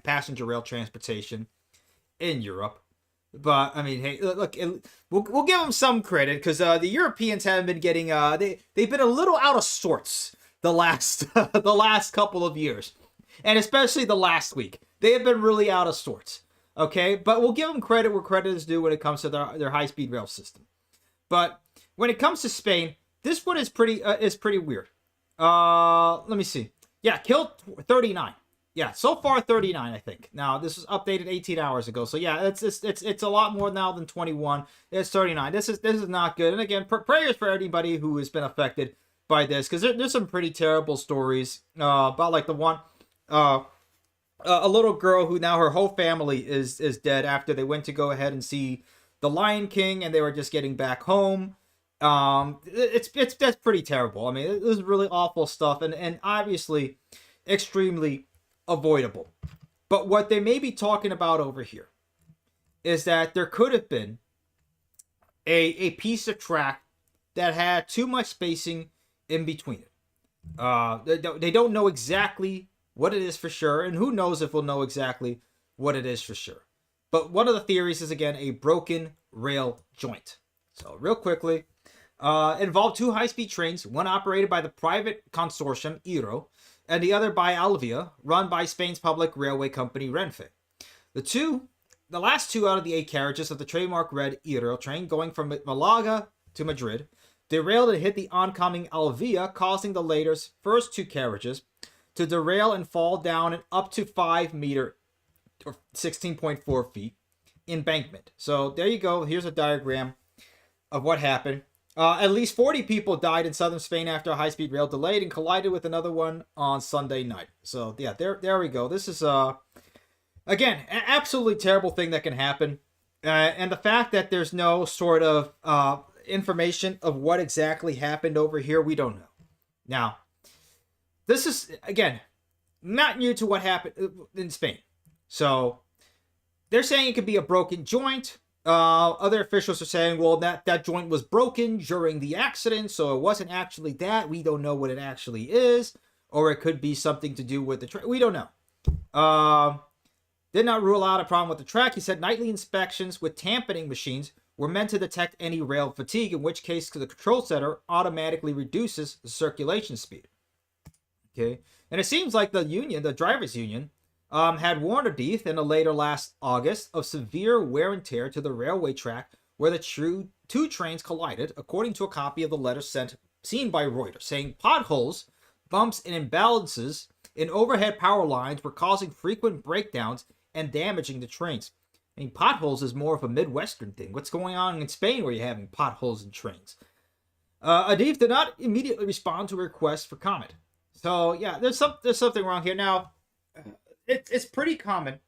passenger rail transportation in Europe. But I mean, hey, look, we'll give them some credit because the Europeans haven't been getting they've been a little out of sorts the last couple of years. And especially the last week. They have been really out of sorts. Okay, but we'll give them credit where credit is due when it comes to their high-speed rail system. But when it comes to Spain, this one is pretty weird. Let me see. Yeah, killed 39. Yeah, so far 39, I think. Now this was updated 18 hours ago, so yeah, it's a lot more now than 21. It's 39. This is not good. And again, prayers for anybody who has been affected by this, because there's some pretty terrible stories about like the one. A little girl who now her whole family is dead after they went to go ahead and see The Lion King, and they were just getting back home. That's pretty terrible. I mean, it was really awful stuff, and obviously extremely avoidable. But what they may be talking about over here is that there could have been a piece of track that had too much spacing in between it. They don't know exactly what it is for sure, and who knows if we'll know exactly what it is for sure. But one of the theories is, again, a broken rail joint. So real quickly, involved two high-speed trains, one operated by the private consortium IRO, and the other by Alvia, run by Spain's public railway company Renfe. The last two out of the 8 carriages of the trademark red IRO train going from Malaga to Madrid derailed and hit the oncoming Alvia, causing the later's first 2 carriages to derail and fall down an up to 5 meter or 16.4 feet embankment. So there you go. Here's a diagram of what happened. At least 40 people died in southern Spain after a high-speed rail delayed and collided with another one on Sunday night. So yeah, there we go. This is again an absolutely terrible thing that can happen, and the fact that there's no sort of information of what exactly happened over here, we don't know. Now, this is, again, not new to what happened in Spain. So they're saying it could be a broken joint. Other officials are saying, well, that joint was broken during the accident, so it wasn't actually that. We don't know what it actually is. Or it could be something to do with the track. We don't know. Did not rule out a problem with the track. He said nightly inspections with tampering machines were meant to detect any rail fatigue, in which case the control center automatically reduces the circulation speed. Okay, and it seems like the union, the drivers' union, had warned Adif in a later last August of severe wear and tear to the railway track where the two trains collided, according to a copy of the letter seen by Reuters, saying potholes, bumps, and imbalances in overhead power lines were causing frequent breakdowns and damaging the trains. I mean, potholes is more of a Midwestern thing. What's going on in Spain where you're having potholes in trains? Adif did not immediately respond to a request for comment. So yeah, there's something wrong here. Now, it's pretty common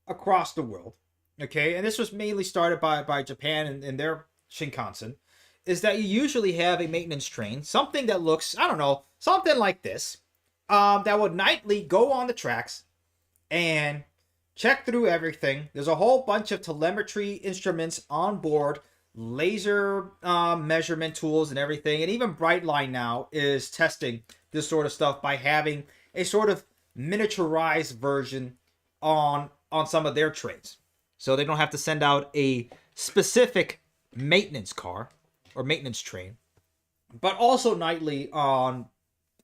across the world, okay? And this was mainly started by Japan and their Shinkansen, is that you usually have a maintenance train, something that looks, I don't know, something like this, that would nightly go on the tracks and check through everything. There's a whole bunch of telemetry instruments on board, laser measurement tools and everything, and even Brightline now is testing this sort of stuff by having a sort of miniaturized version on some of their trains, so they don't have to send out a specific maintenance car or maintenance train. But also nightly on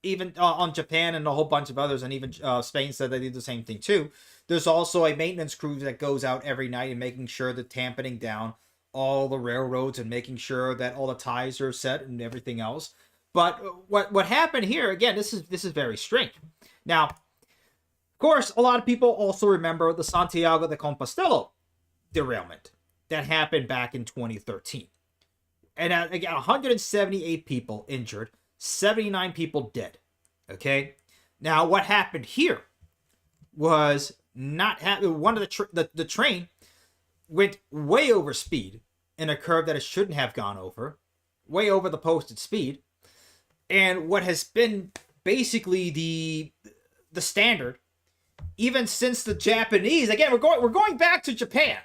Japan and a whole bunch of others, and even Spain said they did the same thing too. There's also a maintenance crew that goes out every night and making sure that tamping down all the railroads and making sure that all the ties are set and everything else. But what happened here, again, this is very strange. Now, of course, a lot of people also remember the Santiago de Compostela derailment that happened back in 2013. And again, 178 people injured, 79 people dead. Okay? Now, what happened here was not one of the train went way over speed in a curve that it shouldn't have gone over, way over the posted speed. And what has been basically the standard, even since the Japanese, again, we're going back to Japan.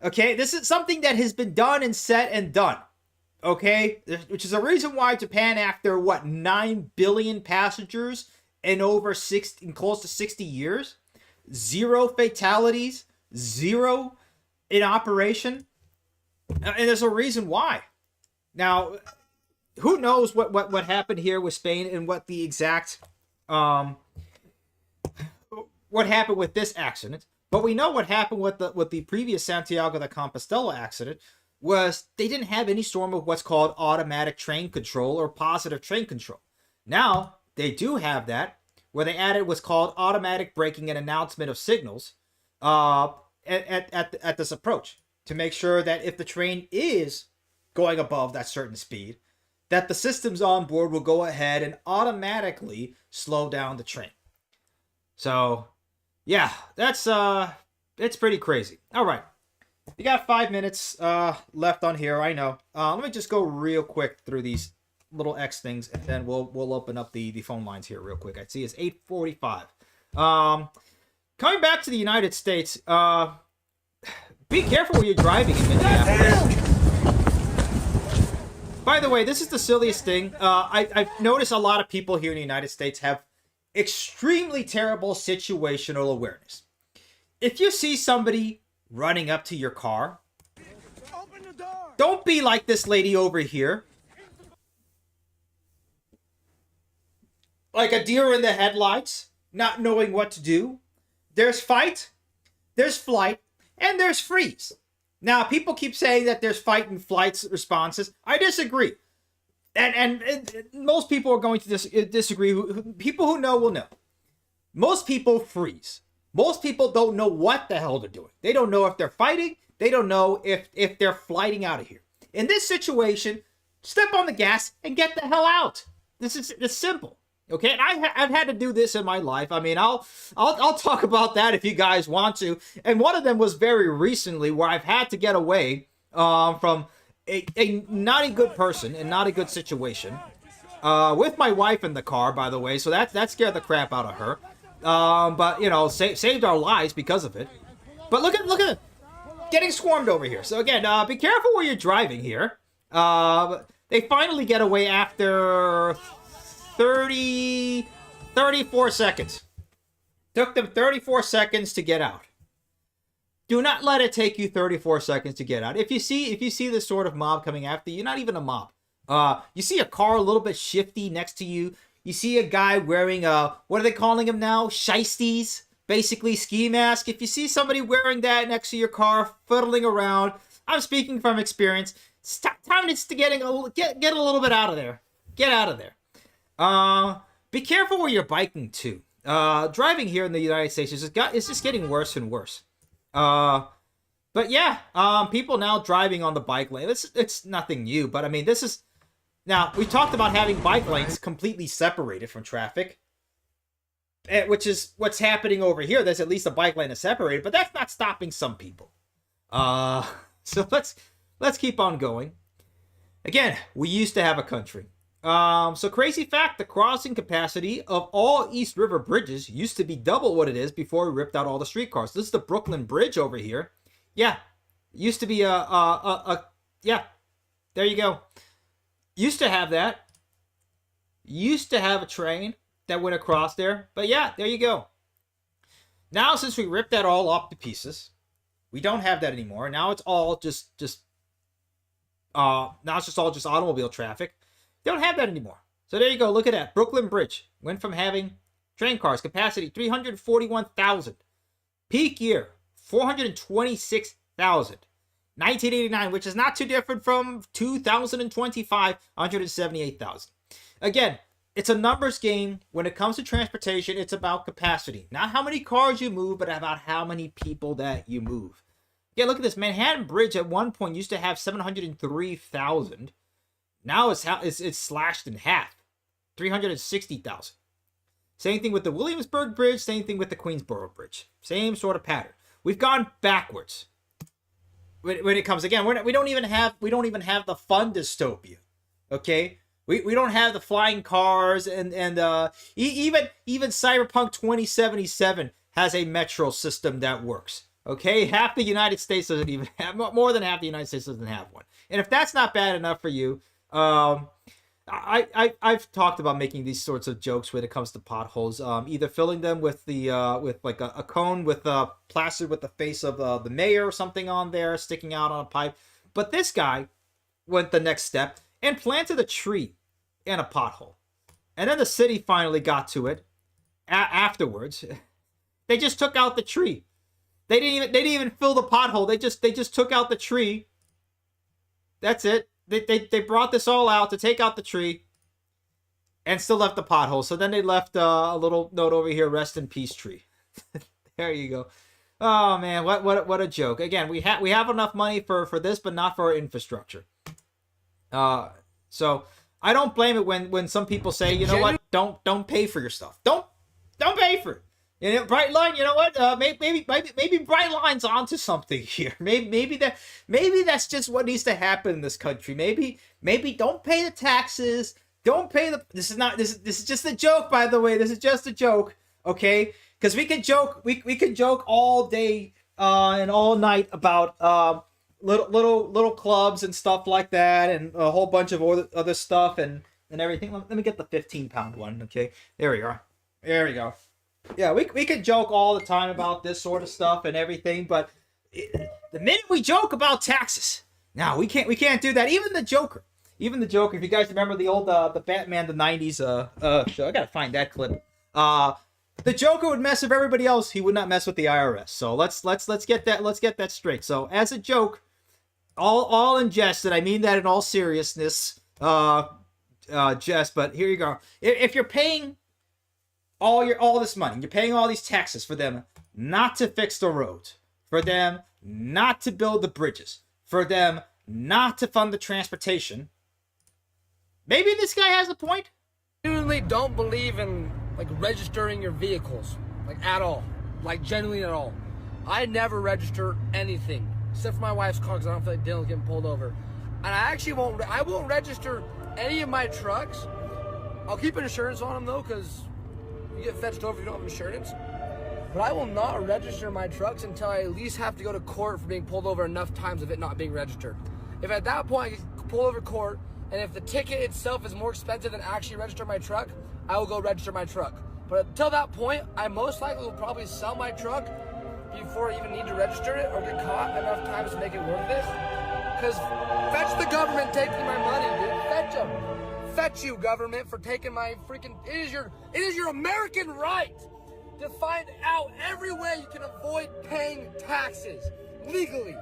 Okay, this is something that has been done and said and done. Okay, which is a reason why Japan, after 9 billion passengers in close to 60 years, 0 fatalities, 0 in operation, and there's a reason why. Now, who knows what happened here with Spain and what the exact what happened with this accident, but we know what happened with the previous Santiago de Compostela accident was they didn't have any sort of what's called automatic train control or positive train control. Now they do have that, where they added what's called automatic braking and announcement of signals at this approach to make sure that if the train is going above that certain speed, that the systems on board will go ahead and automatically slow down the train. So, yeah, that's it's pretty crazy. All right, we got 5 minutes left on here. I know. Let me just go real quick through these little X things, and then we'll open up the phone lines here real quick. I see it's 8:45. Coming back to the United States, be careful when you're driving in Minneapolis. By the way, this is the silliest thing. I've noticed a lot of people here in the United States have extremely terrible situational awareness. If you see somebody running up to your car, Open the door. don't be like this lady over here. Like a deer in the headlights, not knowing what to do. There's fight, there's flight, and there's freeze. Now, people keep saying that there's fight and flight responses. I disagree. And most people are going to disagree. People who know will know. Most people freeze. Most people don't know what the hell they're doing. They don't know if they're fighting. They don't know if they're flighting out of here. In this situation, step on the gas and get the hell out. It's simple. Okay, and I've had to do this in my life. I mean, I'll talk about that if you guys want to. And one of them was very recently where I've had to get away from a not a good person and not a good situation with my wife in the car, by the way. So that scared the crap out of her. But you know, saved our lives because of it. But look at it, getting swarmed over here. So again, be careful where you're driving here. They finally get away after 34 seconds. Took them 34 seconds to get out. Do not let it take you 34 seconds to get out. If you see this sort of mob coming after you, you're not even a mob. You see a car a little bit shifty next to you. You see a guy wearing what are they calling him now? Shiesties, basically ski mask. If you see somebody wearing that next to your car, fiddling around, I'm speaking from experience. It's time to get a little bit out of there. Get out of there. Be careful where you're biking too. Driving here in the United States is just getting worse and worse. But yeah, people now driving on the bike lane. It's nothing new, but I mean, this is now we talked about having bike lanes completely separated from traffic, which is what's happening over here. There's at least a bike lane is separated, but that's not stopping some people. So let's keep on going. Again, we used to have a country. So crazy fact, the crossing capacity of all East River bridges used to be double what it is before we ripped out all the streetcars. This is the Brooklyn Bridge over here. Yeah, used to be yeah, there you go. Used to have that. Used to have a train that went across there. But yeah, there you go. Now, since we ripped that all up to pieces, we don't have that anymore. Now it's all just now it's just all automobile traffic. They don't have that anymore. So there you go. Look at that. Brooklyn Bridge went from having train cars, capacity 341,000. Peak year, 426,000. 1989, which is not too different from 2025, 178,000. Again, it's a numbers game. When it comes to transportation, it's about capacity. Not how many cars you move, but about how many people that you move. Yeah, look at this. Manhattan Bridge at one point used to have 703,000. Now it's slashed in half, 360,000. Same thing with the Williamsburg Bridge, same thing with the Queensboro Bridge. Same sort of pattern. We've gone backwards. When it comes again, we don't even have the fun dystopia. Okay? We don't have the flying cars and even Cyberpunk 2077 has a metro system that works. Okay? Half the United States doesn't even have, more than half the United States doesn't have one. And if that's not bad enough for you, I've talked about making these sorts of jokes when it comes to potholes. Either filling them with with like a cone with plastered with the face of the mayor or something on there sticking out on a pipe. But this guy went the next step and planted a tree in a pothole, and then the city finally got to it afterwards. They just took out the tree. They didn't even fill the pothole. They just took out the tree. That's it. They brought this all out to take out the tree and still left the pothole. So then they left a little note over here, rest in peace tree. There you go. Oh man, what a joke. Again, we have enough money for this, but not for our infrastructure. So I don't blame it when some people say, you know what, don't pay for your stuff. Don't pay for it. You know, Brightline, you know what? Maybe Brightline's onto something here. Maybe that's just what needs to happen in this country. Maybe don't pay the taxes. Don't pay the. This is just a joke, by the way. This is just a joke, okay? Because we can joke. We can joke all day and all night about little clubs and stuff like that, and a whole bunch of other stuff and everything. Let me get the 15-pound one, okay? There we are. There we go. Yeah, we can joke all the time about this sort of stuff and everything, but the minute we joke about taxes, now we can't do that. Even the Joker, if you guys remember the old the Batman the 90s show, I gotta find that clip. The Joker would mess with everybody else. He would not mess with the IRS. So let's get that straight. So as a joke, all in jest, and I mean that in all seriousness, jest. But here you go. If you're paying all this money, you're paying all these taxes for them not to fix the roads, for them not to build the bridges, for them not to fund the transportation. Maybe this guy has a point. I genuinely don't believe in like registering your vehicles, like at all, like genuinely at all. I never register anything except for my wife's car because I don't feel like Dylan's getting pulled over, and I won't register any of my trucks. I'll keep insurance on them though, because you get fetched over if you don't have insurance. But I will not register my trucks until I at least have to go to court for being pulled over enough times of it not being registered. If at that point I get pulled over court, and if the ticket itself is more expensive than actually register my truck, I will go register my truck. But until that point, I most likely will probably sell my truck before I even need to register it or get caught enough times to make it worth this. Because fetch the government taking my money, dude. Fetch them. Fetch you, government, for taking my freaking. It is your American right to find out every way you can avoid paying taxes legally.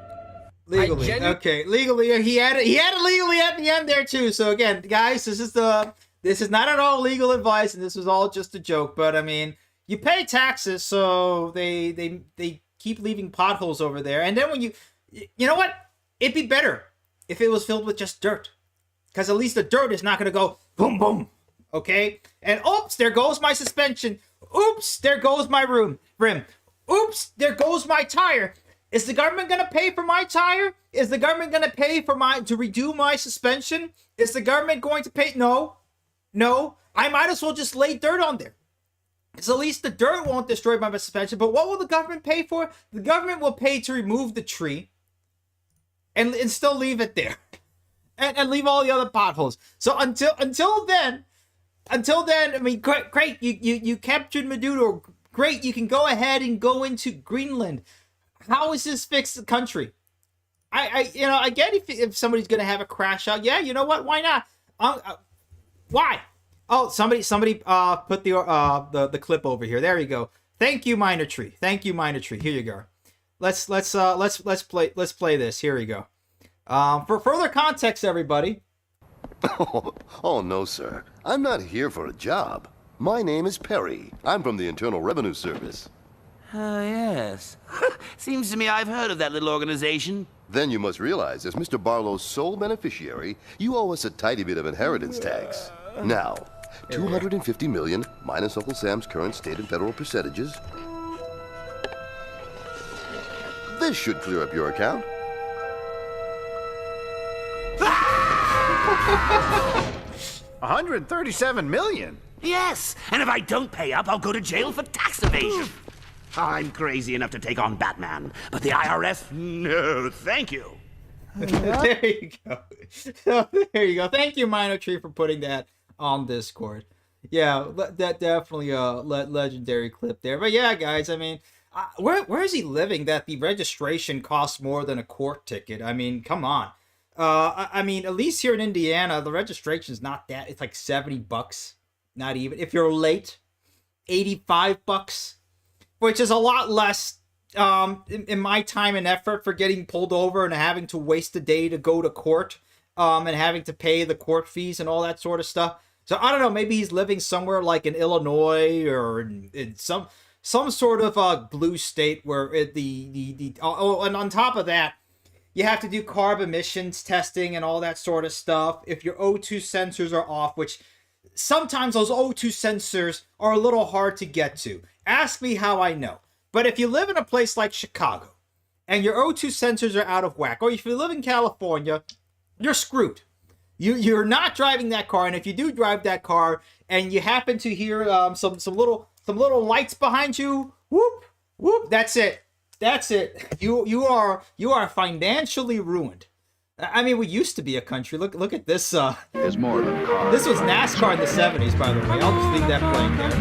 Okay, legally. He had it legally at the end there too. So again, guys, this is not at all legal advice, and this was all just a joke. But I mean, you pay taxes, so they keep leaving potholes over there. And then when you know what, it'd be better if it was filled with just dirt. Because at least the dirt is not going to go boom, boom, okay? And oops, there goes my suspension. Oops, there goes my rim. Oops, there goes my tire. Is the government going to pay for my tire? Is the government going to pay for to redo my suspension? Is the government going to pay? No. I might as well just lay dirt on there. Because at least the dirt won't destroy my suspension. But what will the government pay for? The government will pay to remove the tree and still leave it there. And leave all the other potholes. So until then, I mean, great, you captured Maduro. Great, you can go ahead and go into Greenland. How is this fix the country? I get if somebody's gonna have a crash out. Yeah, you know what? Why not? Why? Oh, somebody put the clip over here. There you go. Thank you, Minor Tree. Here you go. Let's play this. Here we go. For further context, everybody. Oh, no, sir. I'm not here for a job. My name is Perry. I'm from the Internal Revenue Service. Yes. Seems to me I've heard of that little organization. Then you must realize, as Mr. Barlow's sole beneficiary, you owe us a tidy bit of inheritance tax. Now, $250 million minus Uncle Sam's current state and federal percentages. This should clear up your account. $137 million? Yes, and if I don't pay up, I'll go to jail for tax evasion. I'm crazy enough to take on Batman, but the IRS, no, thank you. There you go. There you go. Thank you, Minor Tree, for putting that on Discord. Yeah, that definitely a legendary clip there. But yeah, guys, I mean, where is he living that the registration costs more than a court ticket? I mean, come on. I mean, at least here in Indiana, the registration's not that. It's like $70. Not even. If you're late, $85. which is a lot less in my time and effort for getting pulled over and having to waste a day to go to court and having to pay the court fees and all that sort of stuff. So I don't know, maybe he's living somewhere like in Illinois or in some sort of blue state where and on top of that, you have to do carb emissions testing and all that sort of stuff. If your O2 sensors are off, which sometimes those O2 sensors are a little hard to get to. Ask me how I know. But if you live in a place like Chicago and your O2 sensors are out of whack, or if you live in California, you're screwed. You're not driving that car, and if you do drive that car and you happen to hear some little lights behind you, whoop whoop, that's it. You are financially ruined. I mean, we used to be a country. Look at this. There's more than cars. This was NASCAR in the 70s, by the way. I'll just leave that playing there.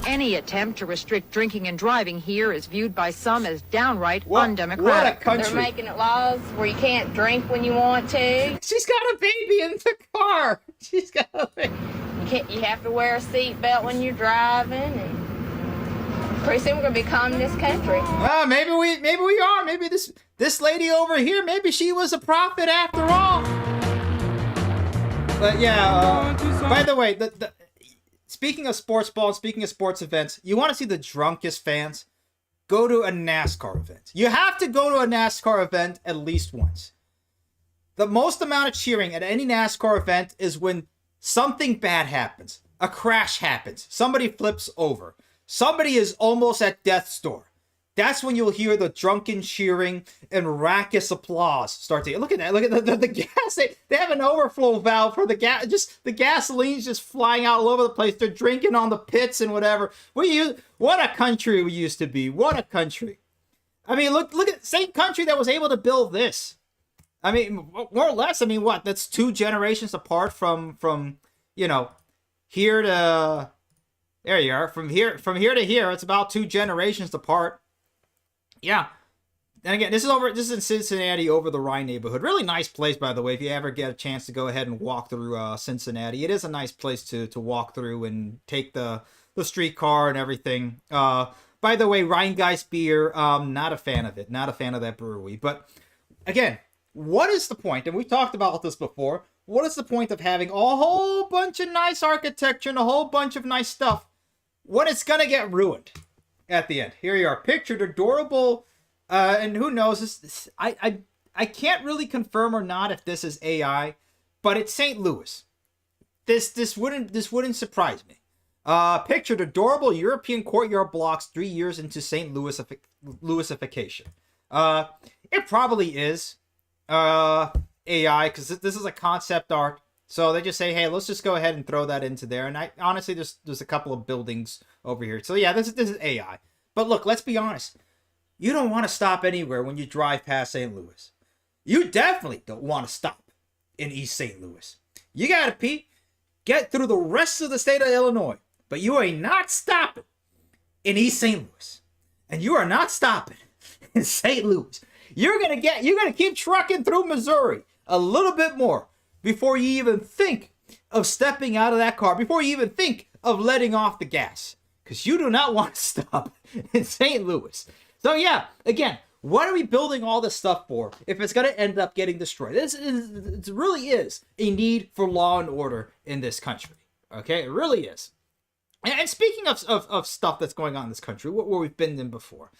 Any attempt to restrict drinking and driving here is viewed by some as downright undemocratic. What a country. They're making it laws where you can't drink when you want to. She's got a baby in the car. She's got a baby. You have to wear a seatbelt when you're driving, and pretty soon we're gonna be communist country. Well, maybe we are. Maybe this lady over here, maybe she was a prophet after all. But yeah. By the way, speaking of sports ball, speaking of sports events, you want to see the drunkest fans? Go to a NASCAR event. You have to go to a NASCAR event at least once. The most amount of cheering at any NASCAR event is when something bad happens. A crash happens. Somebody flips over. Somebody is almost at death's door. That's when you'll hear the drunken cheering and raucous applause start to. Look at that. Look at the gas. They have an overflow valve for the gas. Just the gasoline's just flying out all over the place. They're drinking on the pits and whatever. What a country we used to be. What a country. I mean, look at the same country that was able to build this. I mean, more or less. I mean, what? That's 2 generations apart from here to. There you are. From here to here, it's about 2 generations apart. Yeah. And again, this is in Cincinnati, over the Rhine neighborhood. Really nice place, by the way, if you ever get a chance to go ahead and walk through Cincinnati. It is a nice place to walk through and take the streetcar and everything. By the way, Rheingeist beer, not a fan of it. Not a fan of that brewery. But again, what is the point? And we've talked about this before. What is the point of having a whole bunch of nice architecture and a whole bunch of nice stuff when it's going to get ruined at the end? Here you are, pictured adorable, and who knows, I can't really confirm or not if this is AI, but it's St. Louis. This wouldn't surprise me. Pictured adorable European courtyard blocks 3 years into St. Louisification. It probably is AI, because this is a concept art. So they just say, hey, let's just go ahead and throw that into there. And honestly, there's a couple of buildings over here. So yeah, this is AI. But look, let's be honest. You don't want to stop anywhere when you drive past St. Louis. You definitely don't want to stop in East St. Louis. You got to pee, get through the rest of the state of Illinois. But you are not stopping in East St. Louis. And you are not stopping in St. Louis. You're going to keep trucking through Missouri a little bit more before you even think of stepping out of that car, before you even think of letting off the gas, because you do not want to stop in St. Louis. So yeah, again, what are we building all this stuff for if it's going to end up getting destroyed? It really is a need for law and order in this country. Okay, it really is. And speaking of stuff that's going on in this country, where we've been in before,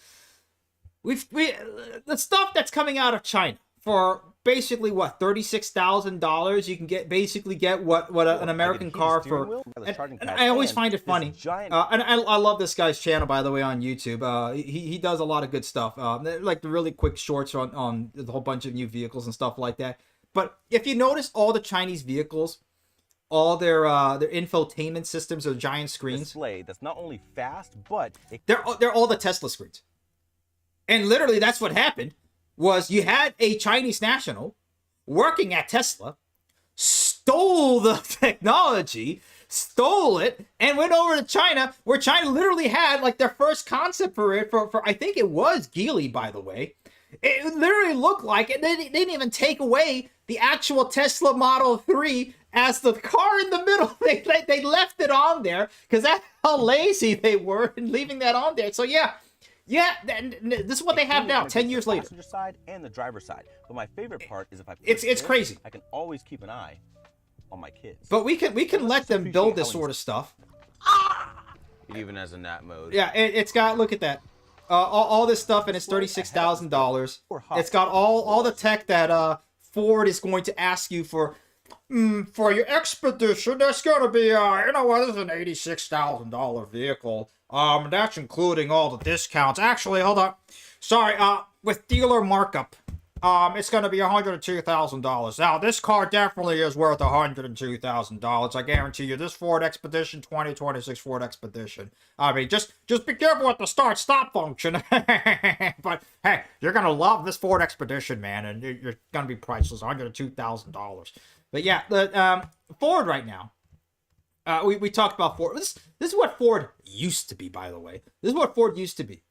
the stuff that's coming out of China for basically what, $36,000, you can get what an American car for. And I always find it funny. And I love this guy's channel, by the way, on YouTube. He does a lot of good stuff, like the really quick shorts on a whole bunch of new vehicles and stuff like that. But if you notice, all the Chinese vehicles, all their infotainment systems are giant screens. Display that's not only fast, but they're all the Tesla screens. And literally, that's what happened. Was you had a Chinese national working at Tesla, stole the technology, stole it, and went over to China, where China literally had like their first concept for it, for I think it was Geely, by the way. It literally looked like it. They didn't even take away the actual Tesla Model 3 as the car in the middle. They left it on there because that's how lazy they were in leaving that on there. So yeah, this is what they have now, 10 years later. Passenger side and the driver's side. But my favorite part is if I it's crazy. I can always keep an eye on my kids. But we can let them build this sort of stuff. Even as a nat mode. Yeah, it's got, look at that. All this stuff, and it's $36,000. It's got all the tech that Ford is going to ask you for your expedition. That's gonna be this is an $86,000 vehicle. That's including all the discounts. Actually, hold on. Sorry, with dealer markup, it's gonna be $102,000. Now, this car definitely is worth $102,000. I guarantee you. This Ford Expedition, 2026 Ford Expedition. I mean, just be careful with the start-stop function. But hey, you're gonna love this Ford Expedition, man, and you're gonna be priceless. $102,000. But yeah, Ford right now. We talked about Ford. This is what Ford used to be, by the way. This is what Ford used to be.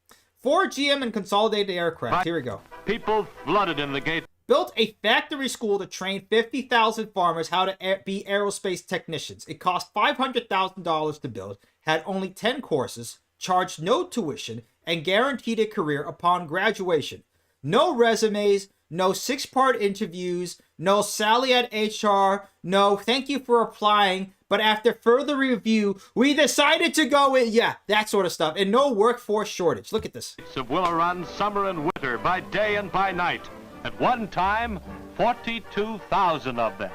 Ford, GM, and Consolidated Aircraft. Here we go. People flooded in the gate. Built a factory school to train 50,000 farmers how to be aerospace technicians. It cost $500,000 to build, had only 10 courses, charged no tuition, and guaranteed a career upon graduation. No resumes, no 6-part interviews, no Sally at HR, no thank you for applying, but after further review, we decided to go with, that sort of stuff, and no workforce shortage. Look at this. Of Willow Run, summer and winter, by day and by night. At one time, 42,000 of them.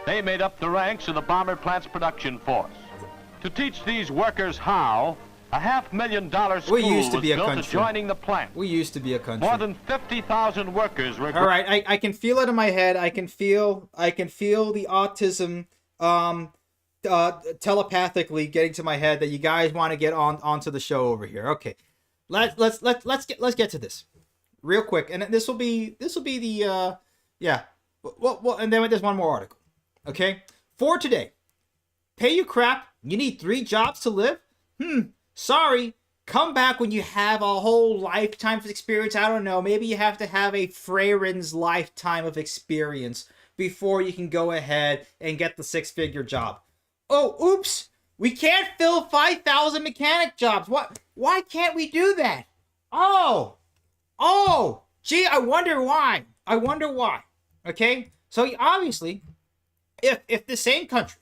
They made up the ranks of the bomber plant's production force. To teach these workers how, a $500,000 school was built adjoining the plant. We used to be a country. More than 50,000 workers were... All right, I can feel it in my head. I can feel the autism telepathically getting to my head that you guys want to get onto the show over here. Okay, let's get to this real quick, and this will be the well, and then there's one more article. Okay, for today, pay you crap. You need 3 jobs to live. Sorry. Come back when you have a whole lifetime of experience. I don't know. Maybe you have to have a Freyren's lifetime of experience before you can go ahead and get the 6-figure job. Oh, oops. We can't fill 5,000 mechanic jobs. What? Why can't we do that? Oh. Gee, I wonder why. Okay? So obviously, if the same country,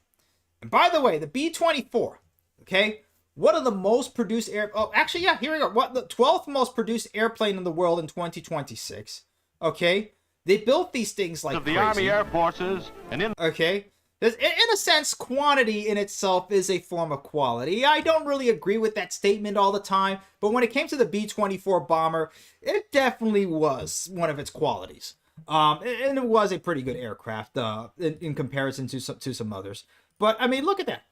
and by the way, the B-24, okay, one of the most produced here we go. What, the 12th most produced airplane in the world in 2026. Okay, they built these things like the crazy. Army Air Forces and okay, in a sense, quantity in itself is a form of quality. I don't really agree with that statement all the time, but when it came to the B-24 bomber, it definitely was one of its qualities. And it was a pretty good aircraft in comparison to some others. But I mean, look at that.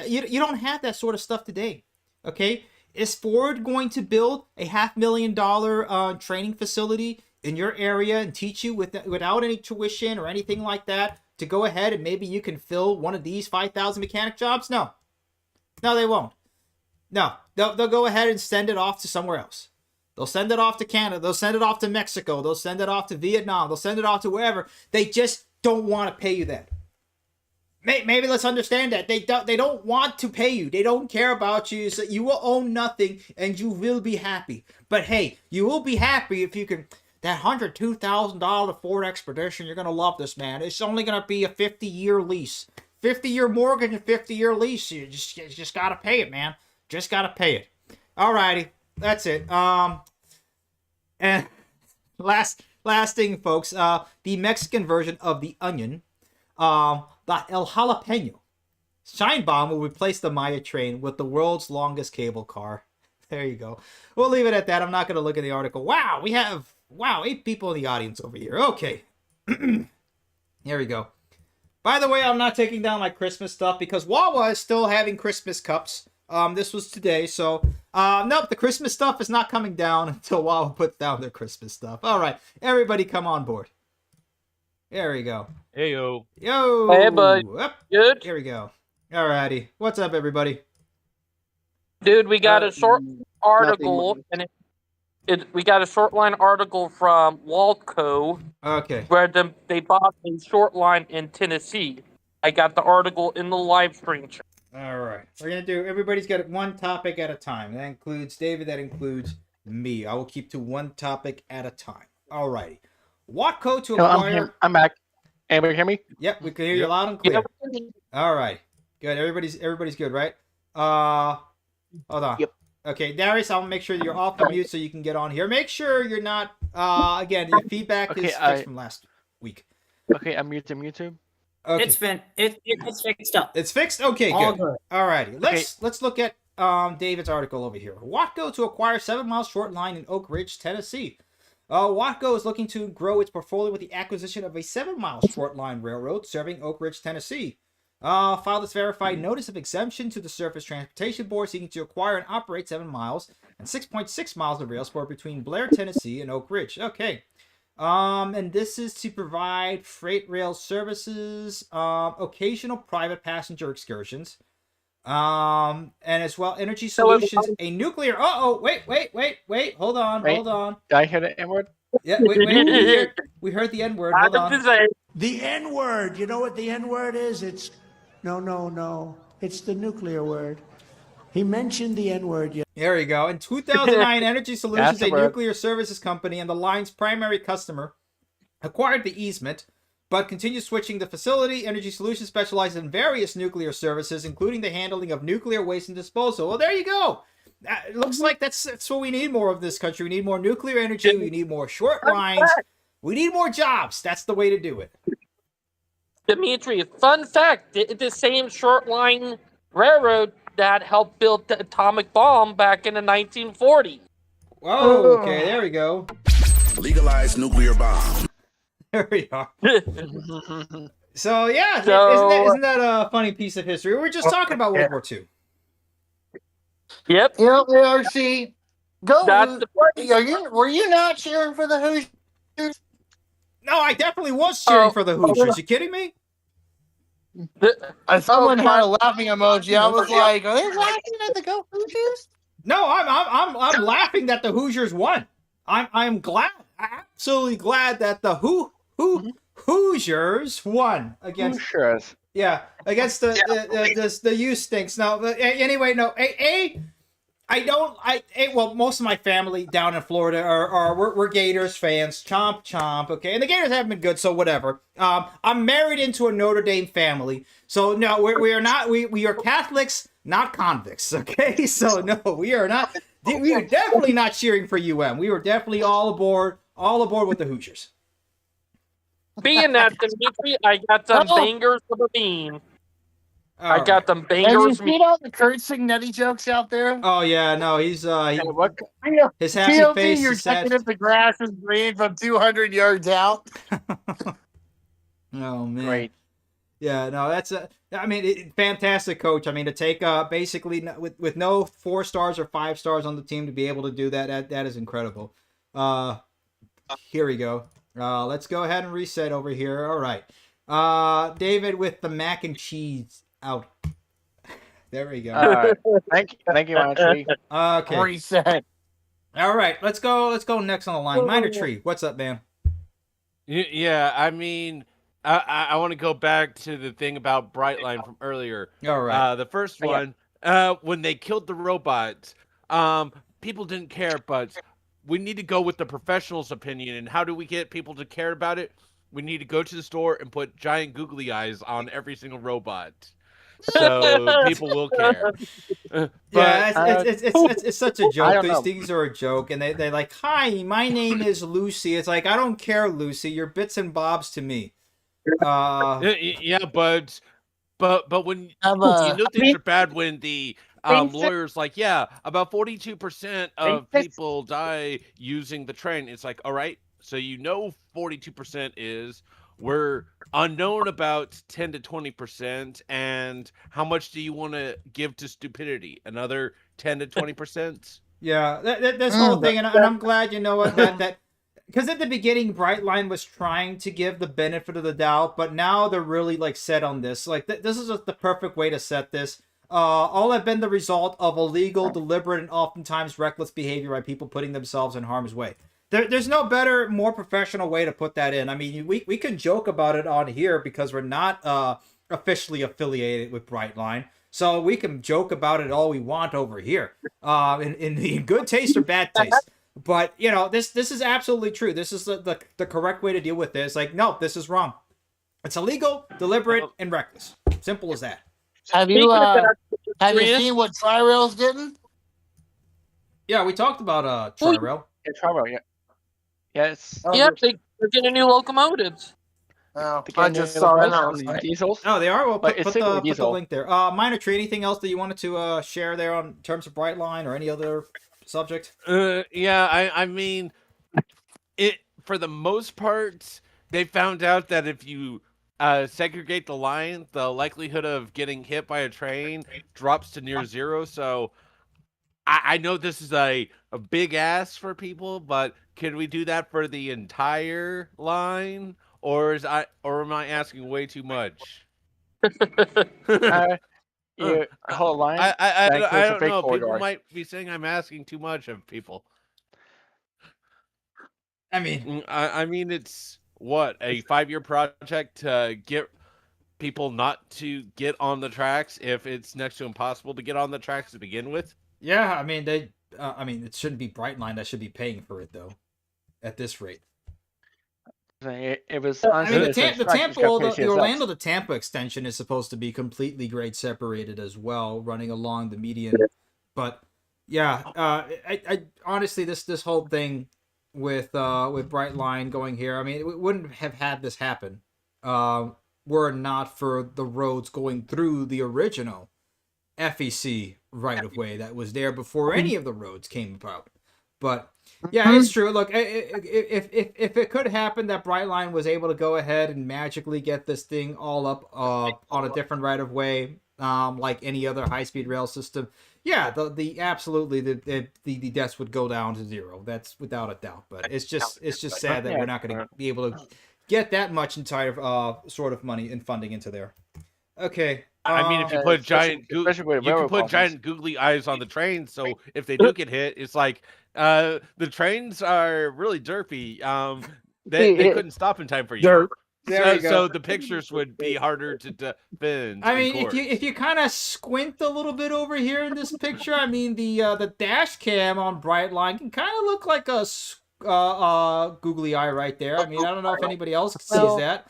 You don't have that sort of stuff today. Okay, is Ford going to build a $500,000 training facility in your area and teach you without any tuition or anything like that to go ahead and maybe you can fill one of these 5,000 mechanic jobs? No, they won't. No, they'll go ahead and send it off to somewhere else. They'll send it off to Canada. They'll send it off to Mexico. They'll send it off to Vietnam. They'll send it off to wherever. They just don't want to pay you that. Maybe let's understand that. They don't want to pay you. They don't care about you. So you will own nothing and you will be happy. But hey, you will be happy if you can... That $102,000 Ford Expedition, you're going to love this, man. It's only going to be a 50-year lease. 50-year mortgage and 50-year lease. You just got to pay it, man. Just got to pay it. Alrighty. That's it. And last thing, folks. The Mexican version of the onion. The El Jalapeno Shine Bomb will replace the Maya train with the world's longest cable car. There you go. We'll leave it at that. I'm not going to look at the article. Wow, we have 8 people in the audience over here. Okay. Here we go. By the way, I'm not taking down my Christmas stuff because Wawa is still having Christmas cups. This was today, so nope, the Christmas stuff is not coming down until Wawa puts down their Christmas stuff. All right, everybody come on board. There we go. Hey, yo. Hey, bud. Good? Here we go. Alrighty. What's up, everybody? Dude, we got a short article, and We got a short line article from Waltco. Okay. Where they bought a short line in Tennessee. I got the article in the live stream. All right. We're going to do, everybody's got one topic at a time. That includes David, that includes me. I will keep to one topic at a time. All righty. Watco to acquire... I'm back. Anybody hear me? Yep, we can hear you loud and clear. All right. Good. Everybody's good, right? Hold on. Yep. Okay, Darius, I'll make sure you're off the mute so you can get on here. Make sure you're not, again, your feedback is fixed from last week. Okay, I'm muted YouTube. Okay. It's fixed up. It's fixed? Okay, All good. good. All righty. Let's look at David's article over here. Watco to acquire 7-mile short line in Oak Ridge, Tennessee. Watco is looking to grow its portfolio with the acquisition of a 7-mile short line railroad serving Oak Ridge, Tennessee. Filed its verified notice of exemption to the Surface Transportation Board, seeking to acquire and operate 7 miles and 6.6 miles of rail spur between Blair, Tennessee and Oak Ridge. Okay. And this is to provide freight rail services, occasional private passenger excursions, and as well Energy Solutions, a nuclear. Wait! Hold on. Did I hear the N-word? Yeah, wait. We heard the N-word. Hold on. The N-word. You know what the N-word is? It's no. It's the nuclear word. He mentioned the N-word. There you go. In 2009, Energy Solutions, That's a a word. nuclear services company and the line's primary customer, acquired the easement, but continues switching the facility. Energy Solutions specializes in various nuclear services, including the handling of nuclear waste and disposal. Well, there you go. It looks like that's what we need more of this country. We need more nuclear energy. We need more short lines. We need more jobs. That's the way to do it. Dimitri, fun fact: the same short line railroad that helped build the atomic bomb back in the 1940s. Whoa, okay, there we go. Legalized nuclear bomb. There we are. So, yeah, isn't that a funny piece of history? We were just talking about World War II. Yep. RC, go. Were you not cheering for the Hoosiers? No, I definitely was cheering for the Hoosiers. You kidding me? Someone had a laughing emoji. I was like, are they laughing at the Go Hoosiers? No, I'm laughing that the Hoosiers won. I'm glad, absolutely glad that the Hoosiers won against. Hoosiers. Yeah, against the you stinks. No, but anyway, no. Well, most of my family down in Florida we're Gators fans. Chomp chomp. Okay, and the Gators haven't been good, so whatever. I'm married into a Notre Dame family, so no, we are not. We are Catholics, not convicts. Okay, so no, we are not. We are definitely not cheering for UM. We were definitely all aboard with the Hoosiers. Being that, Dimitri, I got some bangers for the bean. I got them bangers. Have you seen all the Kurt Signetti jokes out there? Oh yeah, no, his happy TLC, face. you're is sad. checking if the grass is green from 200 yards out. Oh man, great. Yeah, no, that's fantastic coach. I mean, to take basically with no 4 stars or 5 stars on the team to be able to do that is incredible. Here we go. Let's go ahead and reset over here. All right. David with the mac and cheese out. There we go. Thank you, Minor Tree. Okay. Reset. All right, let's go next on the line. Minor Tree, what's up, man? Yeah, I mean, I want to go back to the thing about Brightline from earlier. All right. The first one, when they killed the robot, people didn't care, but we need to go with the professional's opinion. And how do we get people to care about it? We need to go to the store and put giant googly eyes on every single robot, so people will care. It's such a joke. These things are a joke, and they like, hi, my name is Lucy. It's like, I don't care, Lucy. You're bits and bobs to me. Yeah, but when you know things are bad when the lawyer's like, yeah, about 42% of people die using the train. It's like, all right. So 42% is, we're unknown about 10 to 20%, and how much do you want to give to stupidity? Another 10 to 20%? Yeah, this whole thing, and I'm glad, you know what, that because at the beginning, Brightline was trying to give the benefit of the doubt, but now they're really like set on this. Like this is the perfect way to set this. all have been the result of illegal, deliberate, and oftentimes reckless behavior by people putting themselves in harm's way. There's no better, more professional way to put that in. I mean, we can joke about it on here because we're not officially affiliated with Brightline, so we can joke about it all we want over here, in good taste or bad taste. But you know, this is absolutely true. This is the correct way to deal with this. Like, no, this is wrong. It's illegal, deliberate, and reckless. Simple as that. Have you seen what Tri-Rail's getting? Yeah, we talked about Tri-Rail. Yeah, Tri-Rail, yeah. Yes. Yep, they're getting new locomotives. Oh, I just saw it on the diesels. Oh, they are? Well, put the diesel. link there. Minor Tree, anything else that you wanted to share there on terms of Brightline or any other subject? Yeah, I mean, it for the most part, they found out that if you segregate the line, the likelihood of getting hit by a train drops to near zero. So I know this is a big ask for people, but can we do that for the entire line, or am I asking way too much? Whole line. I don't know. Corridor. People might be saying I'm asking too much of people. I mean, it's what, a 5-year project to get people not to get on the tracks if it's next to impossible to get on the tracks to begin with. Yeah, I mean it shouldn't be Brightline that should be paying for it though, at this rate. It was. I mean, the Orlando to Tampa extension is supposed to be completely grade separated as well, running along the median. But yeah, I honestly, this whole thing with Brightline going here, I mean, we wouldn't have had this happen were it not for the roads going through the original FEC right of way that was there before any of the roads came about. But yeah, it's true. Look, if it could happen that Brightline was able to go ahead and magically get this thing all up on a different right of way, like any other high speed rail system, yeah, the deaths would go down to zero. That's without a doubt. But it's just sad that we're not going to be able to get that much entire sort of money and funding into there. Okay. I mean, if you put giant googly eyes on the train, so if they do get hit, it's like the trains are really derpy. They couldn't stop in time for you. So the pictures would be harder to defend. I mean, if you kind of squint a little bit over here in this picture, I mean the dash cam on Brightline can kind of look like a googly eye right there. I mean, I don't know if anybody else sees that.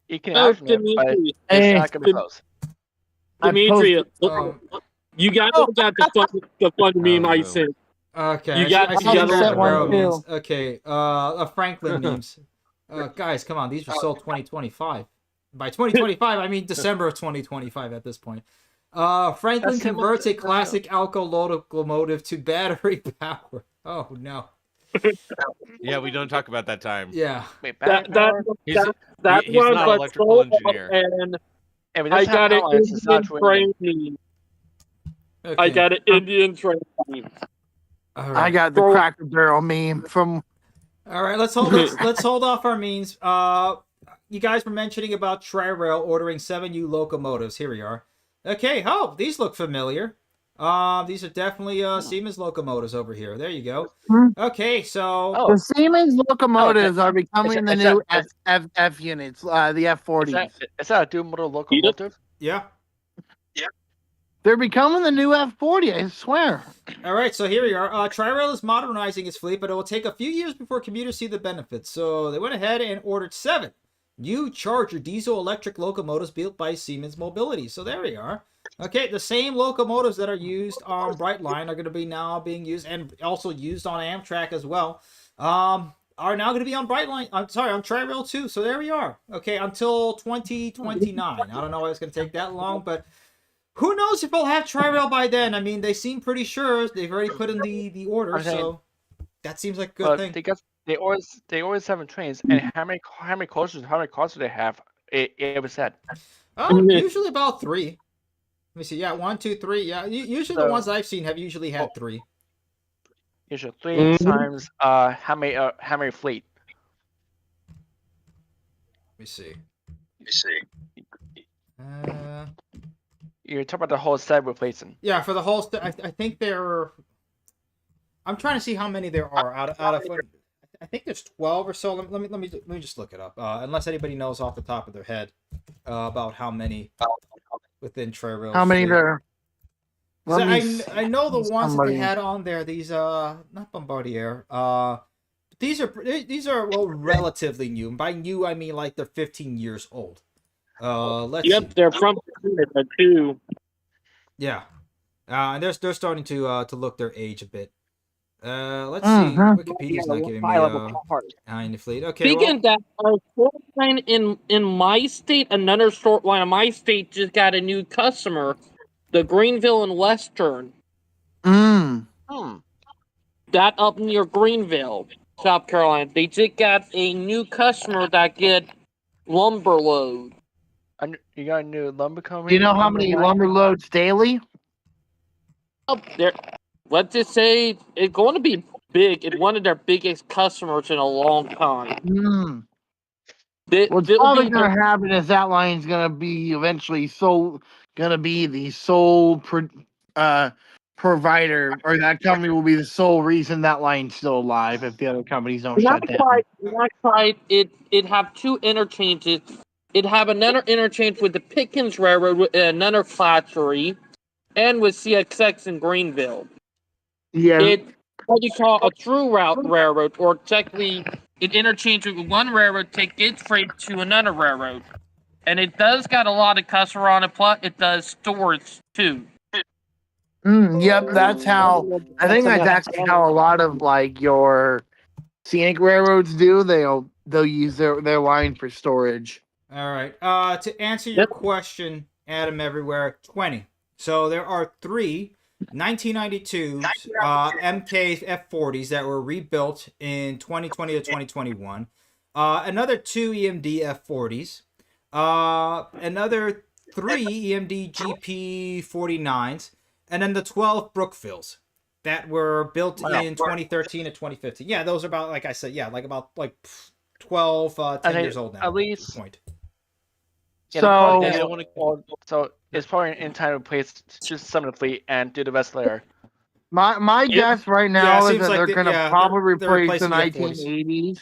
You can ask me, but it's not going to be close. Demetria, you got the fun meme I sent. Okay, you got the memes. Okay, Franklin memes. Guys, come on, these are still 2025. By 2025, I mean December of 2025 at this point. Franklin converts a classic Alco locomotive to battery power. Oh no. Yeah, we don't talk about that time. Yeah. Wait, he's not an electrical engineer. And I got an Indian training. Okay. I got an Indian training. Right. I got the Cracker Barrel meme from. All right, let's hold off our memes. You guys were mentioning about Tri-Rail ordering 7 new locomotives. Here we are. Okay, these look familiar. These are definitely Siemens locomotives over here. There you go. Okay, so the Siemens locomotives are becoming the new F units, the F40. Is that a dual motor locomotive? Yeah. They're becoming the new F40, I swear. All right, so here we are. Tri-Rail is modernizing its fleet, but it will take a few years before commuters see the benefits. So they went ahead and ordered 7 new Charger diesel-electric locomotives built by Siemens Mobility. So there we are. Okay, the same locomotives that are used on Brightline are going to be now being used, and also used on Amtrak as well, are now going to be on Brightline. I'm sorry, on Tri-Rail too. So there we are. Okay, until 2029. I don't know why it's going to take that long, but who knows if we'll have Tri-Rail by then. I mean, they seem pretty sure. They've already put in the order, so that seems like a good thing. They always have trains, and how many cars do they have? It was said. Usually about 3. Let me see. Yeah, 1, 2, 3. Yeah, usually the ones I've seen have usually had 3. Usually 3 times how many fleet? Let me see. You're talking about the whole set replacing. Yeah, for the whole. I think there. I'm trying to see how many there are out of. I think there's 12 or so. Let me just look it up. Unless anybody knows off the top of their head about how many within Trey-Rail's. How many there? I know the ones that they had on there. These not Bombardier. These are well relatively new. And by new I mean like they're 15 years old. Let's see. They're from Canada too. Yeah, and they're starting to look their age a bit. Let's see. Wikipedia's not giving me in the fleet. Okay. Speaking of that, short line in my state, another short line in my state just got a new customer, the Greenville and Western. That up near Greenville, South Carolina. They just got a new customer that get lumber load. You got a new lumber company? Do you know how many lumber loads daily? Up there. Let's just say it's going to be big. It's one of their biggest customers in a long time. What's probably going to happen is that line's going to be eventually going to be the sole provider, or that company will be the sole reason that line's still alive if the other companies don't shut down. Not quite. It have two interchanges. It have another interchange with the Pickens Railroad, with another factory, and with CXX in Greenville. Yeah. It what you call a true route railroad, or technically it interchanges with one railroad, take its freight to another railroad. And it does got a lot of customer on it, plus it does storage too. Yep, that's how. I think that's actually how a lot of like your scenic railroads do. They'll use their line for storage. All right. To answer your question, Adam everywhere, 20. So there are 3 1992 MK F40s that were rebuilt in 2020 to 2021. Another 2 EMD F40s. Another 3 EMD GP 49s. And then the 12 Brookfields that were built in 2013 to 2015. Yeah, those are about, like I said, yeah, about 12, 10 years old now. At least. At this point. Yeah, so it's probably in time to replace just some of the fleet and do the rest later. My guess right now is that they're going to probably replace the 1980s.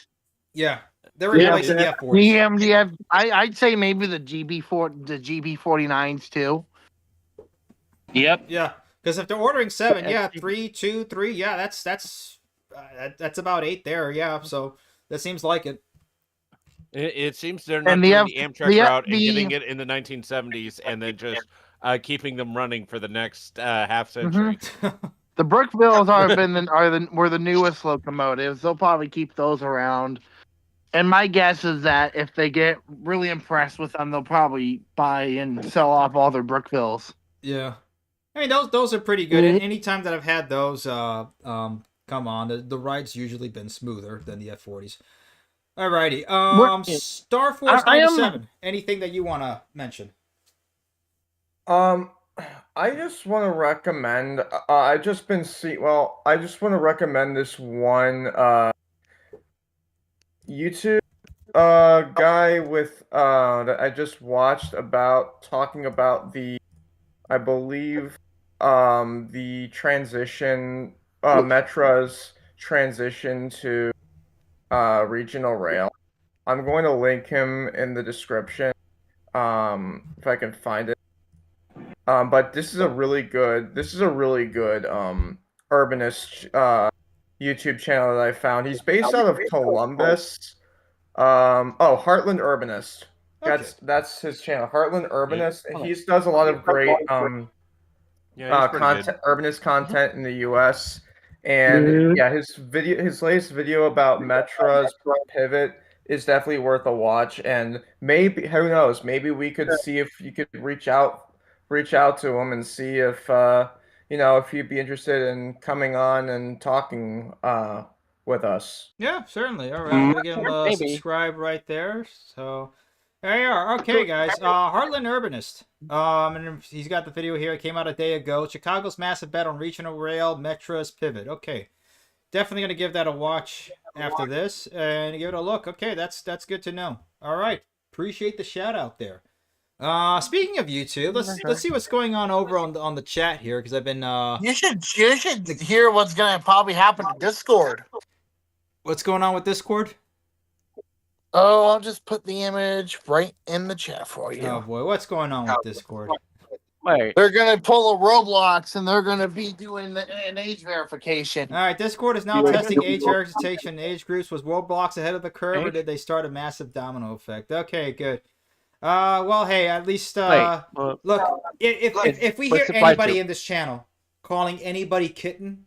Yeah, they're replacing the F40s. I'd say maybe the GB49s too. Yep. Yeah, because if they're ordering 7, 3, 2, 3, yeah, that's about 8 there. Yeah, so that seems like it. It seems they're not doing the Amtrak route and getting it in the 1970s and then just keeping them running for the next half century. The Brookvilles were the newest locomotives. They'll probably keep those around. And my guess is that if they get really impressed with them, they'll probably buy and sell off all their Brookvilles. Yeah. I mean, those are pretty good. And anytime that I've had those, come on, the ride's usually been smoother than the F40s. Alrighty. Star Force 97. Anything that you want to mention? I just want to recommend. I just want to recommend this one YouTube guy with that I just watched talking about I believe the transition, Metra's transition to regional rail. I'm going to link him in the description if I can find it. But this is a really good urbanist YouTube channel that I found. He's based out of Columbus. Heartland Urbanist. That's his channel, Heartland Urbanist. And he does a lot of great content, urbanist content in the US. And his latest video about Metra's pivot is definitely worth a watch. And maybe, who knows, maybe we could see if you could reach out to him and see if if you'd be interested in coming on and talking with us. Yeah, certainly. All right, I'm gonna give him subscribe right there. So there you are. Okay, guys. Heartland Urbanist. And he's got the video here. It came out a day ago. Chicago's massive bet on regional rail, Metra's pivot. Okay, definitely gonna give that a watch after this and give it a look. Okay, that's good to know. All right, appreciate the shout out there. Speaking of YouTube, let's see what's going on over on the chat here because I've been You should hear what's gonna probably happen to Discord. What's going on with Discord? Oh, I'll just put the image right in the chat for you. Oh boy, what's going on with Discord? Wait. They're gonna pull a Roblox and they're gonna be doing an age verification. All right, Discord is now testing age verification in age groups. Was Roblox ahead of the curve, or did they start a massive domino effect? Okay, good. Well, hey, at least look, if we hear anybody in this channel calling anybody kitten,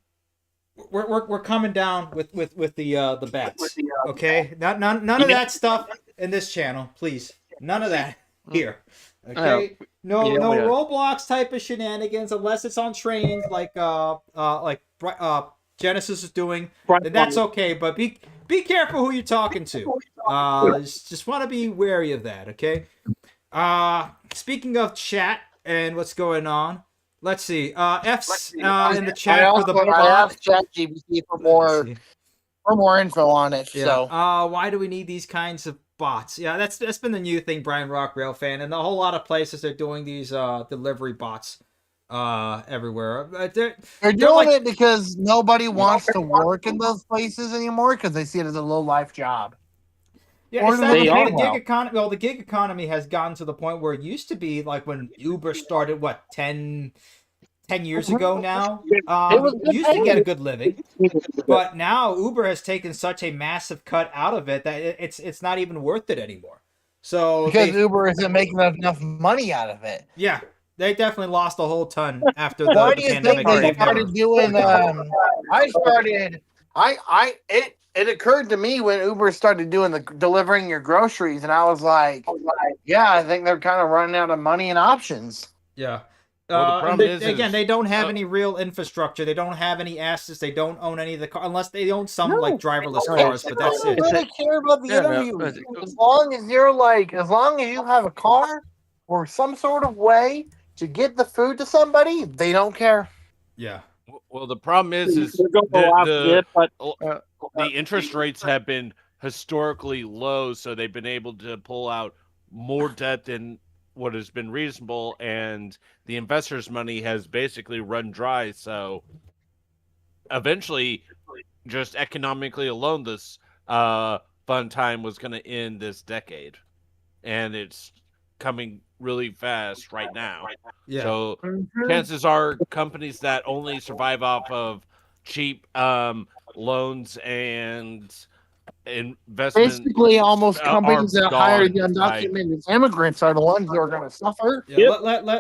we're coming down with the bats. Okay, none of that stuff in this channel, please. None of that here. Okay, no Roblox type of shenanigans unless it's on trains like Genesis is doing. Then that's okay, but be careful who you're talking to. Just want to be wary of that. Okay. Speaking of chat and what's going on, let's see. F's in the chat for the I asked ChatGPT for more info on it. Yeah. So why do we need these kinds of bots? Yeah, that's been the new thing, Brian Rock Rail fan, and a whole lot of places are doing these delivery bots everywhere. They're doing it because nobody wants to work in those places anymore because they see it as a low life job. Yeah, it's that the gig economy. Well, the gig economy has gotten to the point where it used to be like when Uber started. What 10 years ago now? You used to get a good living, but now Uber has taken such a massive cut out of it that it's not even worth it anymore. So because Uber isn't making enough money out of it. Yeah, they definitely lost a whole ton after the Why do you pandemic. think they started doing? It occurred to me when Uber started doing the delivering your groceries, and I was like, yeah, I think they're kind of running out of money and options. Yeah. Well, the problem is they don't have any real infrastructure. They don't have any assets. They don't own any of the cars, unless they own some like driverless cars. But that's it. They care about the interview. As long as you have a car or some sort of way to get the food to somebody, they don't care. Yeah. Well, the problem is the interest rates have been historically low, so they've been able to pull out more debt than what has been reasonable, and the investors' money has basically run dry. So eventually, just economically alone, this fun time was going to end this decade, and it's coming really fast right now. Yeah. So chances are companies that only survive off of cheap loans and investment, basically almost companies that hire the undocumented immigrants are the ones that are going to suffer. Yeah,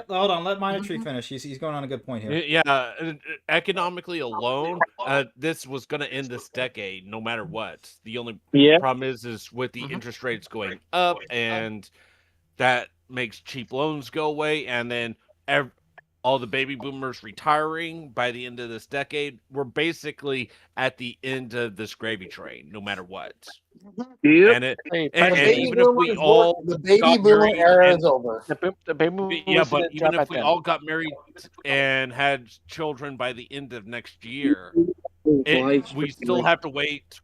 hold on, let Minor Tree finish. He's going on a good point here. Yeah, economically alone, this was going to end this decade, no matter what. The only problem is with the interest rates going up, and that makes cheap loans go away, and then all the baby boomers retiring by the end of this decade. We're basically at the end of this gravy train, no matter what. Yep. And even if we all the baby boomer era is over. The baby boomers but even if we all got married and had children by the end of next year, we still have to wait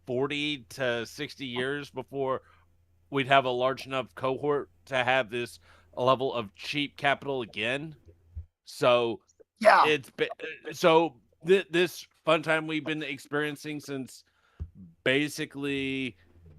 40 to 60 years before we'd have a large enough cohort to have this level of cheap capital again. So yeah, this fun time we've been experiencing since basically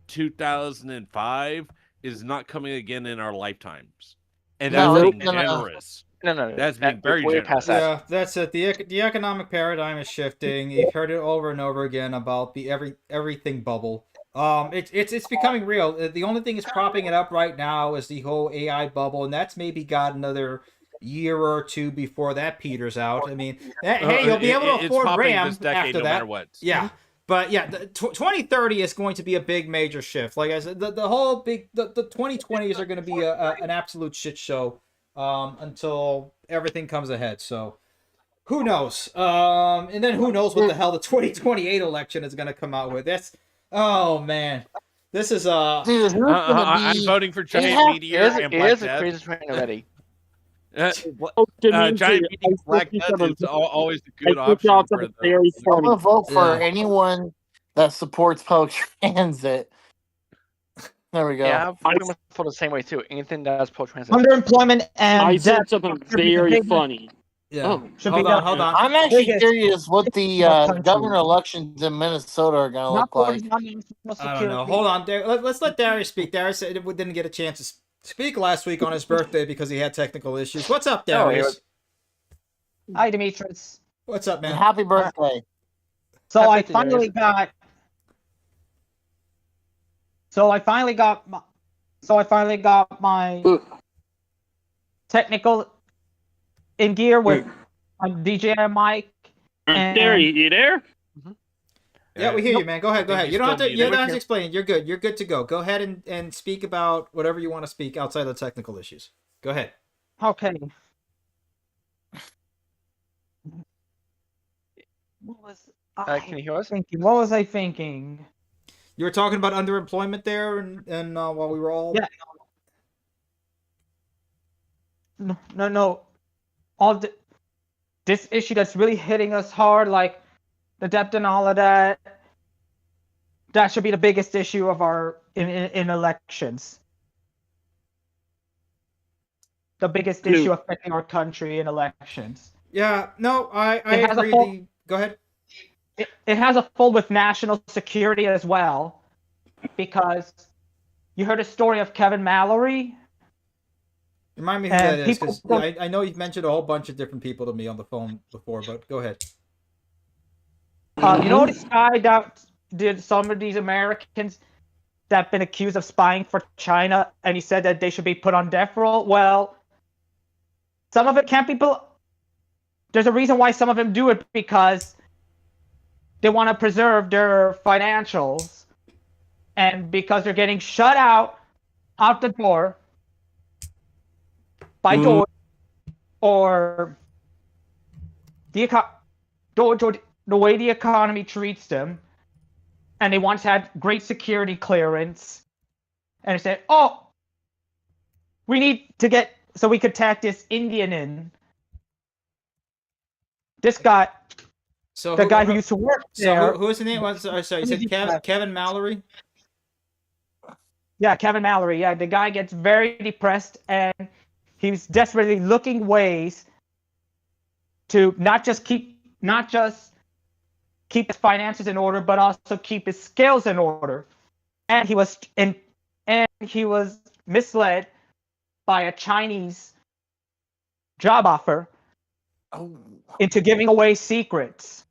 2005 is not coming again in our lifetimes, and that's being generous. No, that's being very generous. Yeah, that's it. The economic paradigm is shifting. You've heard it over and over again about the everything bubble. It's becoming real. The only thing that's propping it up right now is the whole AI bubble, and that's maybe got another year or two before that peters out. I mean, hey, you'll be able to afford RAM this decade, after no that. matter what. Yeah, but yeah, 2030 is going to be a big major shift. Like I said, the whole big the 2020s are going to be an absolute shit show until everything comes ahead. So who knows? And then who knows what the hell the 2028 election is going to come out with? That's oh man, this is Dude, I'm voting for Giant Meteor and Black Death. It is a crazy train already. Giant Meteor, Black Death is always a good option. I'm gonna vote for anyone that supports public transit. There we go. Yeah, I pretty much feel the same way too. Anything that's pro-transit. Underemployment and I said debt something should be the very biggest- funny. Yeah. should Hold be on, the hold on. I'm actually biggest curious what the country. governor elections in Minnesota are going to look like. I don't know. Hold on. Let's let Darius speak. Darius didn't get a chance to speak last week on his birthday because he had technical issues. What's up, Darius? Hi, Demetrius. What's up, man? Happy birthday. So Happy I birthday, finally got. So I finally got my technical in gear with my DJI mic. Gary, you there? Yeah, we hear you, man. Go ahead. You don't have to. still You don't muted. have to explain. You're good. You're good to go. Go ahead and speak about whatever you want to speak outside of the technical issues. Go ahead. Okay. What was Can you hear us? thinking? What was I thinking? You were talking about underemployment there, and while we were all Yeah. No. This issue that's really hitting us hard, like the debt and all of that. That should be the biggest issue of our in elections. The biggest Dude. issue affecting our country in elections. Yeah. No, I It has a agree. full- Go ahead. It has a fold with national security as well, because you heard a story of Kevin Mallory. Remind me who And that is, people because I know you've mentioned a whole bunch of different people to me on the phone before, but go ahead. You know this guy that did some of these Americans that have been accused of spying for China, and he said that they should be put on death row? Well, some of it can't be. There's a reason why some of them do it, because they want to preserve their financials, and because they're getting shut out the door by George or the way the economy treats them, and they once had great security clearance, and they said, "Oh, we need to get so we could tack this Indian in." This guy, So the guy who used to work there. who was the name? Sorry, you said Kevin Mallory. Yeah, Kevin Mallory. Yeah, the guy gets very depressed, and he's desperately looking ways to not just keep his finances in order, but also keep his skills in order. And he was misled by a Chinese job offer into giving away secrets.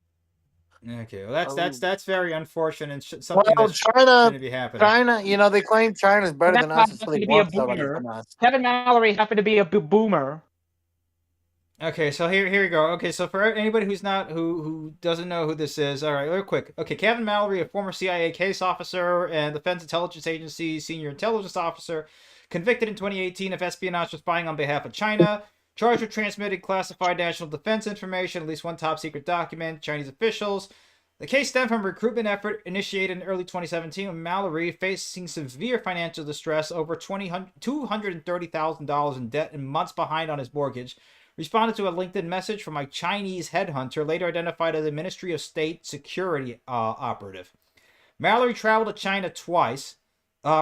Okay, well that's very unfortunate and something Well, that China, shouldn't be happening. they claim China's better That than guy us. So happened they to be a want somebody boomer. from us. Kevin Mallory happened to be a boomer. Okay, so here we go. Okay, so for anybody who doesn't know who this is, all right, real quick. Okay, Kevin Mallory, a former CIA case officer and Defense Intelligence Agency senior intelligence officer, convicted in 2018 of espionage for spying on behalf of China, charged with transmitting classified national defense information, at least one top secret document, Chinese officials. The case stemmed from a recruitment effort initiated in early 2017 when Mallory, facing severe financial distress, over $230,000 in debt and months behind on his mortgage, responded to a LinkedIn message from a Chinese headhunter, later identified as a Ministry of State security operative. Mallory traveled to China twice,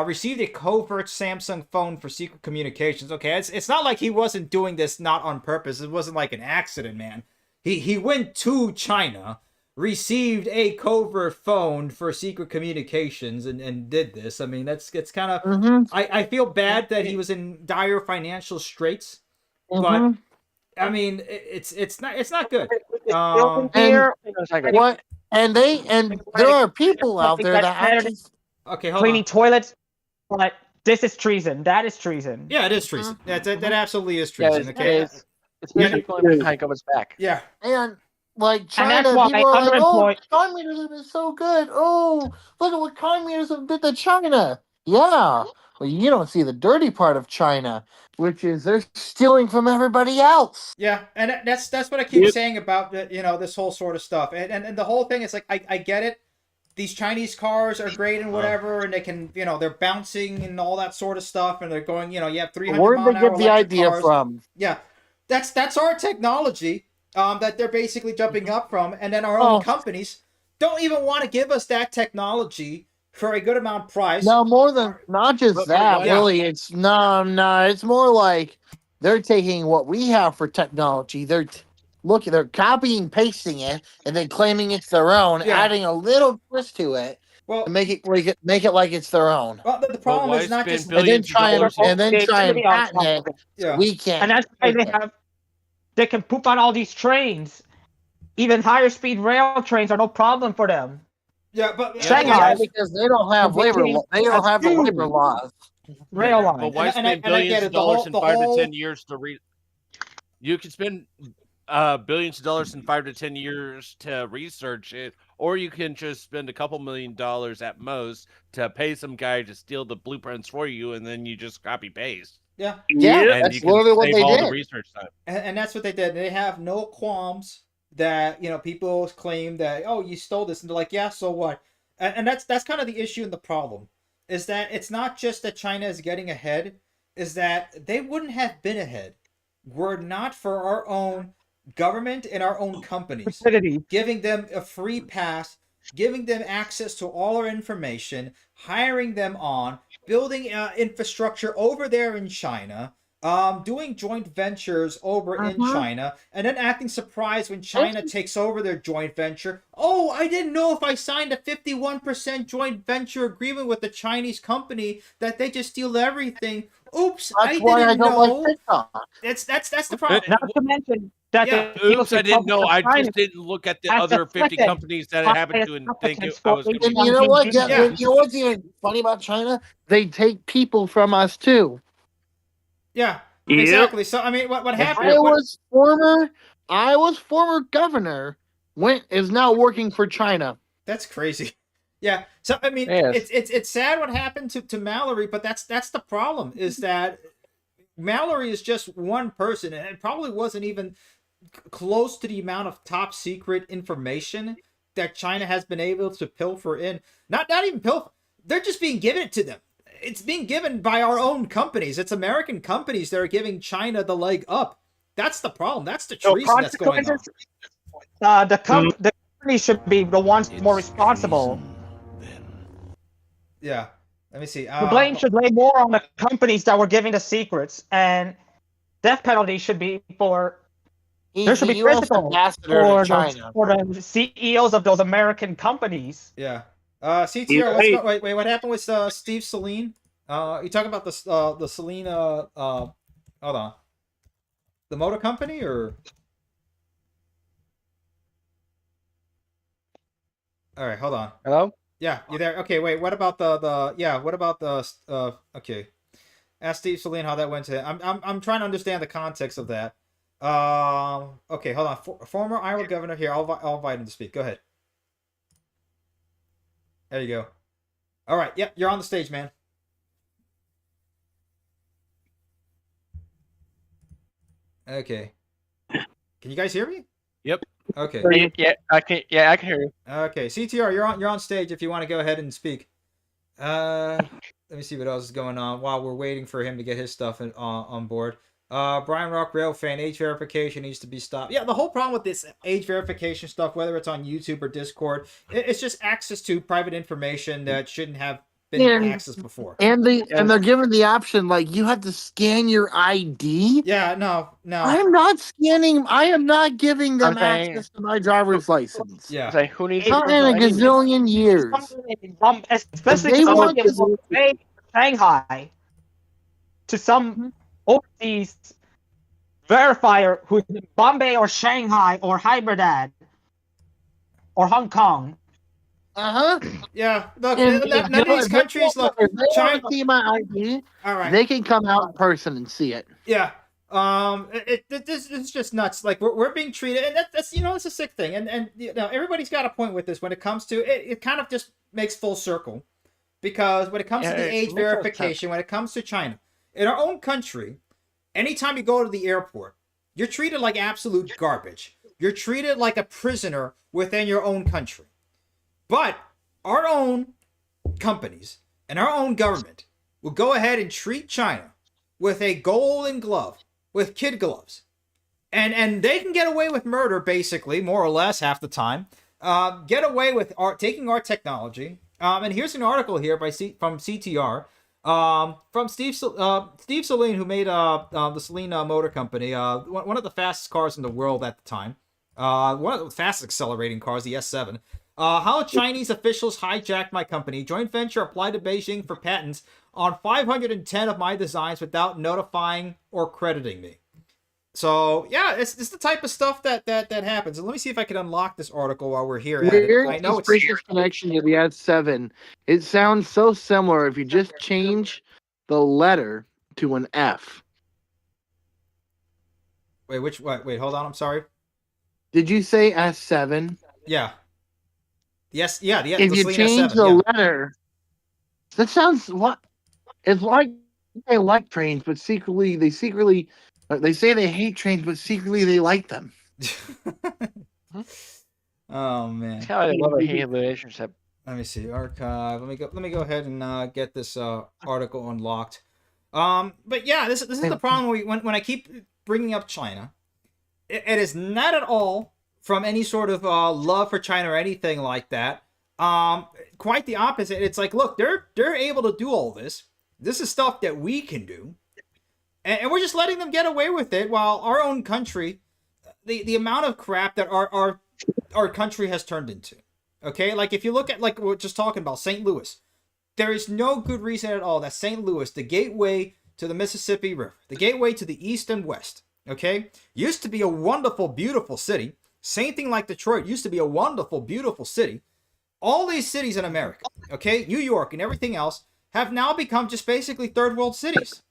received a covert Samsung phone for secret communications. Okay, it's not like he wasn't doing this not on purpose. It wasn't like an accident, man. He went to China, received a covert phone for secret communications, and did this. I mean, it's kind of... I feel bad that he was in dire financial straits, but... I mean, it's not good. And there are people out there that actually hold cleaning on. toilets, but this is treason. That is treason. Yeah, it is treason. That absolutely is treason. Okay, especially going behind government's back. Yeah, and like China, And that's why people are like, "Oh, underemployed- communism is so good. Oh, look at what communism did to China." Yeah, well, you don't see the dirty part of China, which is they're stealing from everybody else. Yeah, and that's what I keep saying about this whole sort of stuff, and the whole thing is like I get it. These Chinese cars are great and whatever, and they can they're bouncing and all that sort of stuff, and they're going you have 300 Where mile did an they hour get the electric idea cars. from? Yeah, that's our technology that they're basically jumping up from, and then our own companies don't even want to give us that technology for a good amount of price. No, more than not just that. yeah. Really, it's no. It's more like they're taking what we have for technology. They're copying, pasting it, and then claiming it's their own, adding a little twist to it. Well, to make it like it's their own. Well, the problem is not just and then try and patent it. Yeah. We can't. And that's why they can poop on all these trains. Even higher speed rail trains are no problem for them. Yeah, but Shanghai, because they don't have labor. They don't have the labor laws. Rail line. But why spend billions of dollars in 5 to 10 years to You could spend billions of dollars in 5 to 10 years to research it, or you can just spend a couple $1 million at most to pay some guy to steal the blueprints for you, and then you just copy paste. Yeah, and that's literally what they did. The research time. And that's what they did. They have no qualms that people claim that, oh, you stole this, and they're like, yeah, so what? And that's kind of the issue and the problem, is that it's not just that China is getting ahead, is that they wouldn't have been ahead were it not for our own government and our own companies giving them a free pass, giving them access to all our information, hiring them on, building infrastructure over there in China, doing joint ventures over in China, and then acting surprised when China takes over their joint venture. Oh, I didn't know if I signed a 51% joint venture agreement with the Chinese company that they just steal everything. Oops, I didn't know. That's the problem. Not to mention that oops, I didn't know. I just didn't look at the other 50 companies that it happened to and think I was going to be. You know what? You know what's even funny about China? They take people from us too. Yeah, exactly. So I mean, what happened? I was former governor. Is now working for China. That's crazy. Yeah. So I mean, it's sad what happened to Mallory, but that's the problem, is that Mallory is just one person, and it probably wasn't even close to the amount of top secret information that China has been able to pilfer in. Not even pilfer. They're just being given it to them. It's being given by our own companies. It's American companies that are giving China the leg up. That's the problem. That's the treason that's going on. The company should be the ones more responsible. Yeah. Let me see. The blame should lay more on the companies that were giving the secrets, and death penalty should be for. There should be precedent for the CEOs of those American companies. Yeah. CTR, wait, what happened with Steve Saleen? You talking about the Saleen, hold on. The motor company, or? All right, hold on. Hello? Yeah, you there? Okay, wait, what about okay. Ask Steve Saleen how that went to him. I'm trying to understand the context of that. Okay, hold on. Former Iowa governor here. I'll invite him to speak. Go ahead. There you go. All right. Yep, you're on the stage, man. Okay. Can you guys hear me? Yep. Okay. Yeah, I can hear you. Okay, CTR, you're on stage if you want to go ahead and speak. Let me see what else is going on while we're waiting for him to get his stuff on board. Brian Rock, rail fan, age verification needs to be stopped. Yeah, the whole problem with this age verification stuff, whether it's on YouTube or Discord, it's just access to private information that shouldn't have been accessed before. And they're given the option, like, you have to scan your ID. Yeah, no. I'm not scanning. I am not giving them access to my driver's license. Yeah. Like, who needs not in a gazillion years. Especially if someone gives Shanghai to some overseas verifier who's in Bombay or Shanghai or Hyderabad or Hong Kong. Yeah. Look, none of these countries, look, China. See my ID. All right. They can come out in person and see it. Yeah. This is just nuts. Like, we're being treated, and that's it's a sick thing, and everybody's got a point with this when it comes to it. It kind of just makes full circle, because when it comes to the age verification, when it comes to China, in our own country, anytime you go to the airport, you're treated like absolute garbage. You're treated like a prisoner within your own country. But our own companies and our own government will go ahead and treat China with a golden glove, with kid gloves. And they can get away with murder, basically, more or less, half the time. Get away with taking our technology, And here's an article here from CTR. From Steve Saleen, who made the Saleen Motor Company, one of the fastest cars in the world at the time, one of the fastest accelerating cars, the S7. How Chinese officials hijacked my company. Joint venture applied to Beijing for patents on 510 of my designs without notifying or crediting me. So yeah, it's the type of stuff that happens. And let me see if I can unlock this article while we're here. Weird suspicious connection to the S7. It sounds so similar if you just change the letter to an F. Wait, wait, hold on. I'm sorry. Did you say S7? Yeah. Yes, yeah. If you change the letter, that sounds what? It's like they like trains, but secretly they say they hate trains, but secretly they like them. Oh man, It's kind of like a love-hate relationship. Let me see, archive. Let me go ahead and get this article unlocked. But yeah, this is the problem when I keep bringing up China. It is not at all from any sort of love for China or anything like that. Quite the opposite. It's like, look, they're able to do all this. This is stuff that we can do. And we're just letting them get away with it while our own country, the amount of crap that our country has turned into. Okay? Like, if you look at, like, we're just talking about St. Louis, there is no good reason at all that St. Louis, the gateway to the Mississippi River, the gateway to the east and west, okay, used to be a wonderful, beautiful city. Same thing like Detroit used to be a wonderful, beautiful city. All these cities in America, okay, New York and everything else, have now become just basically third world cities.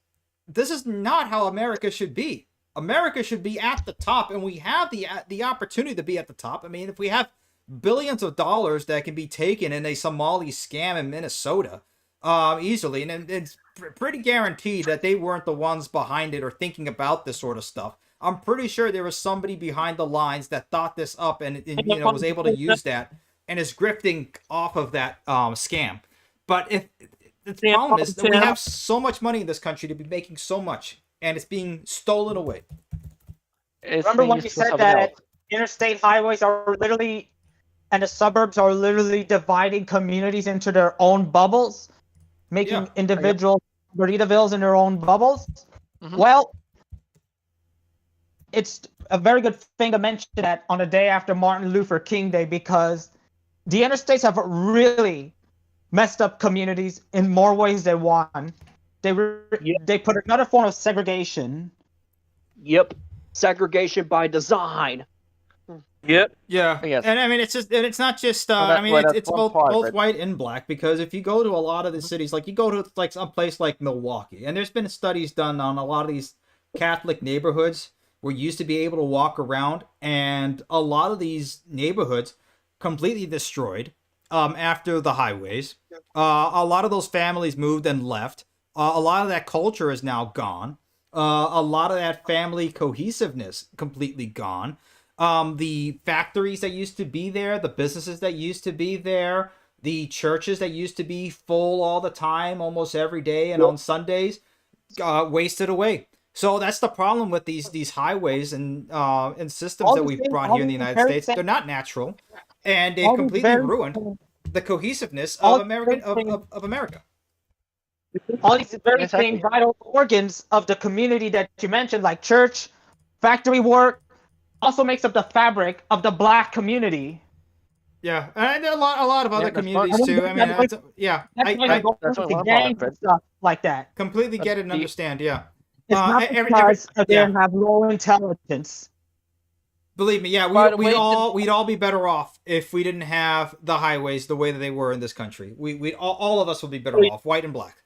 This is not how America should be. America should be at the top, and we have the opportunity to be at the top. I mean, if we have billions of dollars that can be taken in a Somali scam in Minnesota easily, and it's pretty guaranteed that they weren't the ones behind it or thinking about this sort of stuff. I'm pretty sure there was somebody behind the lines that thought this up and was able to use that and is grifting off of that scam. But if the problem is that we have so much money in this country to be making so much, and it's being stolen away. Remember when you said that interstate highways are literally, and the suburbs are literally dividing communities into their own bubbles, making individual Burritovilles in their own bubbles? Mm-hmm. Well, it's a very good thing to mention that on the day after Martin Luther King Day, because the interstates have really messed up communities in more ways than one. They put another form of segregation. Yep, segregation by design. Yep. Yeah. And I mean, it's not just. I mean, it's both white and black, because if you go to a lot of the cities, like you go to like some place like Milwaukee, and there's been studies done on a lot of these Catholic neighborhoods where you used to be able to walk around, and a lot of these neighborhoods completely destroyed after the highways. A lot of those families moved and left. A lot of that culture is now gone. A lot of that family cohesiveness completely gone. The factories that used to be there, the businesses that used to be there, the churches that used to be full all the time, almost every day and on Sundays, wasted away. So that's the problem with these highways and systems that we've brought here in the United States. They're not natural, and they completely ruined the cohesiveness of America. All these very same vital organs of the community that you mentioned, like church, factory work, also makes up the fabric of the black community. Yeah, and a lot of other communities too. I mean, that's stuff like that. Completely get it and understand. Yeah, it's not because they have low intelligence. Believe me, yeah, we'd all be better off if we didn't have the highways the way that they were in this country. We all of us would be better off, white and black.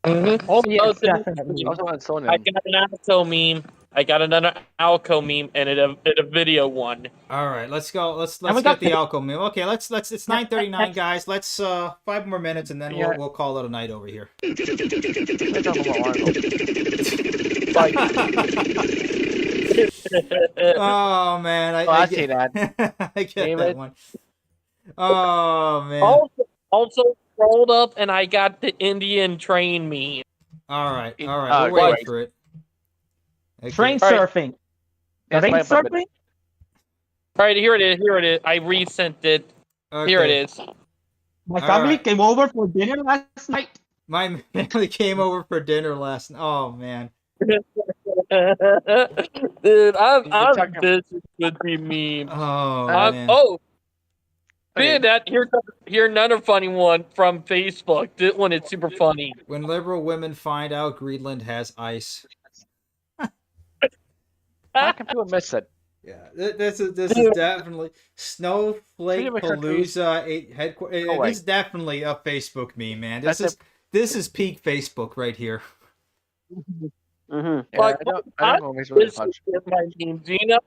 Mm-hmm. Oh yes, definitely. I got an Alco meme. I got another Alco meme and a video one. All right, let's go. Let's get the Alco meme. Okay, let's. It's 9:39, guys. Let's 5 more minutes and then we'll call it a night over here. Oh man, I see that. I get that one. Oh man. Also rolled up, and I got the Indian train meme. All right. We'll wait for it. Okay. Train surfing. Train surfing. All right, here it is. I resent it. Okay. Here it is. My family came over for dinner last night. My family came over for dinner last night. Oh, man. Dude, I'm busy with the memes. Oh, man. Oh, being that, here's another funny one from Facebook. This one is super funny. When liberal women find out Greenland has ice. How can people miss it? Yeah, this is definitely Snowflake Palooza headquarters. It's definitely a Facebook meme, man. This is peak Facebook right here. Yeah, Like, I don't know these really this much. is my memes, you know?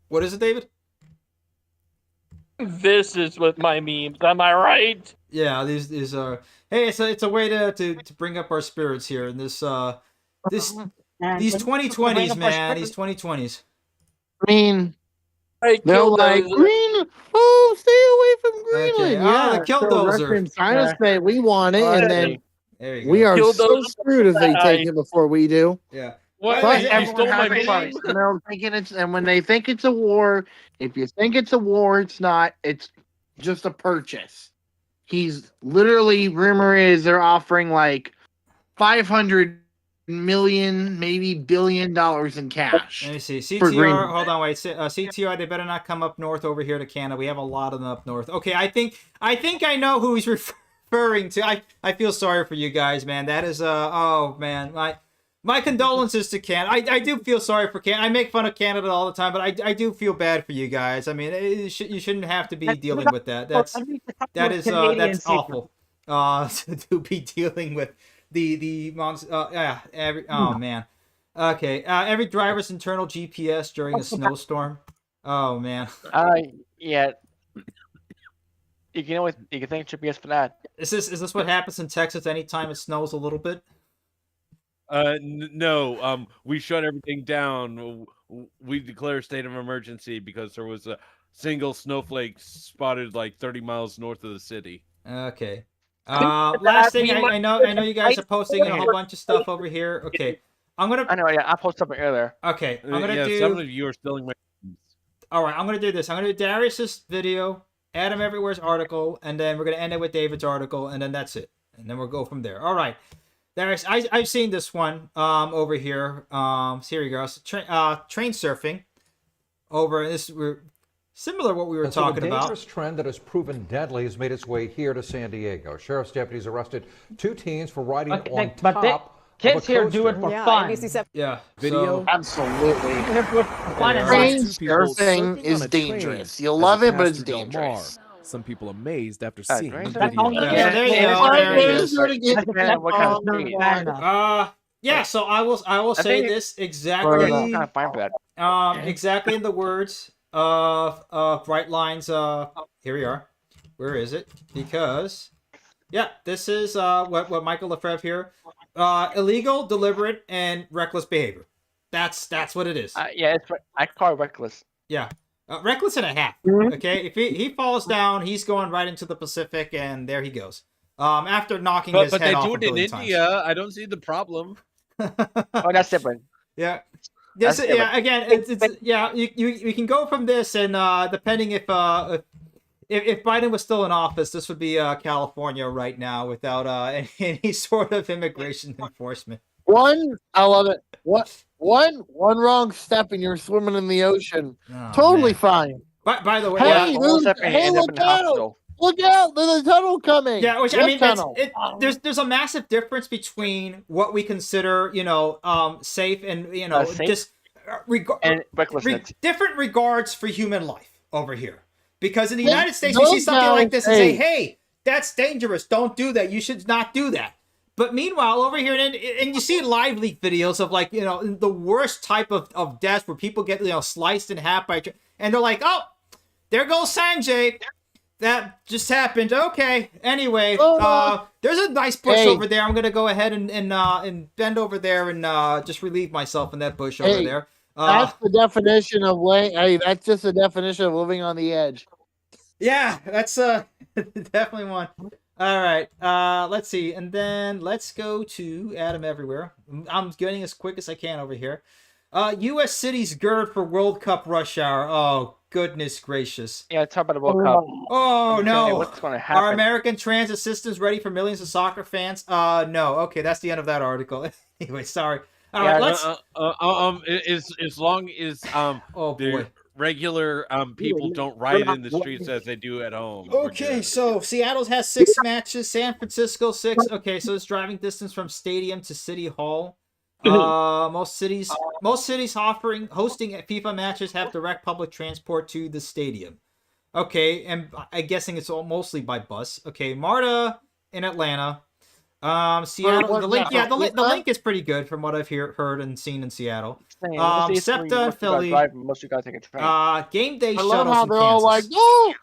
What is it, David? This is with my memes. Am I right? Yeah, these are. Hey, it's a way to bring up our spirits here in this these 2020s, man. These 2020s. I mean, Hey, they're like Killdozer. Green. Oh, stay away from Greenland. Okay. Yeah, The Killdozer. Russian China say we want it, and then There you go. we are so Killdozer screwed if they take it before we do. Yeah. What? But You everyone stole my has a choice, meme? and they're thinking and when they think it's a war, if you think it's a war, it's not. It's just a purchase. He's literally, rumor is they're offering like $500 million, maybe $1 billion in cash. Let me see. for CTR, Greenland. hold on, wait. CTR, they better not come up north over here to Canada. We have a lot of them up north. Okay, I think I know who he's referring to. I feel sorry for you guys, man. That is oh man, my condolences to Canada. I do feel sorry for Canada. I make fun of Canada all the time, but I do feel bad for you guys. I mean, you shouldn't have to be dealing with that. That's awful. To be dealing with the oh man. Okay. Every driver's internal GPS during a snowstorm. Oh man. Yeah. You can thank GPS for that. Is this what happens in Texas anytime it snows a little bit? No. We shut everything down. We declare a state of emergency because there was a single snowflake spotted like 30 miles north of the city. Okay. Last thing, I know you guys are posting a whole bunch of stuff over here. Okay. I know, yeah, I posted something earlier. Okay, I'm gonna do. Some of you are stealing my. All right, I'm gonna do this. I'm gonna do Darius's video, Adam Everywhere's article, and then we're gonna end it with David's article, and then that's it. And then we'll go from there. All right, Darius, I've seen this one over here. So here you go. So, train surfing. Over this, we're similar to what we were talking A about. dangerous trend that has proven deadly has made its way here to San Diego. Sheriff's deputies arrested 2 teens for riding on top. Kids here do it for fun. Yeah, Video. Absolutely. Fun and Train nice. surfing is dangerous. You'll love it, but it's dangerous. Some people amazed after seeing the That's all video. you Yeah, there you go. There it is. Yeah. So I will say this exactly. Exactly in the words of Bright Lines. Here we are. Where is it? Because, yeah, this is what Michael Lefebvre here. Illegal, deliberate, and reckless behavior. That's what it is. Yeah, I call it reckless. Yeah. Reckless and a half. Okay, if he falls down, he's going right into the Pacific, and there he goes. After knocking his head off a But they do it in billion times. India. I don't see the problem. Oh, that's different. Yeah. Yes. Yeah. Again, it's yeah. You can go from this, and depending if Biden was still in office, this would be California right now without any sort of immigration enforcement. I love it. One wrong step and you're swimming in the ocean. Oh, totally man. fine. Hey, look out! Look out! There's a tunnel coming. Yeah, which What I mean, tunnel? there's a massive difference between what we consider, safe and Safe? just And recklessness. different regards for human life over here. Because in the Hey, United States, we see those something like this and guys- say, "Hey, that's dangerous. Don't do that. You should not do that." But meanwhile, over here, and you see live leak videos of the worst type of deaths where people get sliced in half by, and they're like, "Oh, there goes Sanjay. That just happened." Okay. Anyway, there's a nice bush over there. I'm gonna go ahead and bend over there and just relieve myself in that bush over there. That's the definition of that's just the definition of living on the edge. Yeah, that's definitely one. All right, let's see, and then let's go to Adam Everywhere. I'm getting as quick as I can over here. U.S. cities gird for World Cup rush hour. Oh goodness gracious. Yeah, talk about the World Cup. Oh no! What's going to happen? Are American transit systems ready for millions of soccer fans? No. Okay, that's the end of that article. Anyway, sorry. All right, let's. As long as oh boy. Regular people don't riot in the streets as they do at home. Okay, so Seattle has 6 matches, San Francisco 6. Okay, so it's driving distance from stadium to city hall. Most cities hosting FIFA matches have direct public transport to the stadium. Okay, and I'm guessing it's mostly by bus. Okay, MARTA in Atlanta. Seattle. The link is pretty good from what I've heard and seen in Seattle. SEPTA in Philly. Most of you guys take a train. Game day I love shuttles how in they're Kansas. all like, no,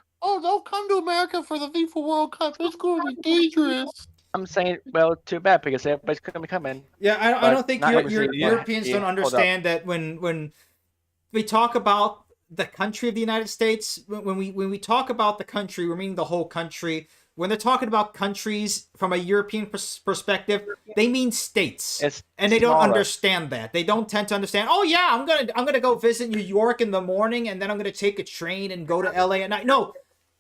don't come to America for the FIFA World Cup. It's going to be dangerous. I'm saying, well, too bad because everybody's going to be coming. Yeah, I don't think Europeans don't understand that when we talk about the country of the United States, when we talk about the country, we're meaning the whole country. When they're talking about countries from a European perspective, they mean states, and they don't understand that. They don't tend to understand. Oh yeah, I'm gonna go visit New York in the morning, and then I'm gonna take a train and go to LA at night. No,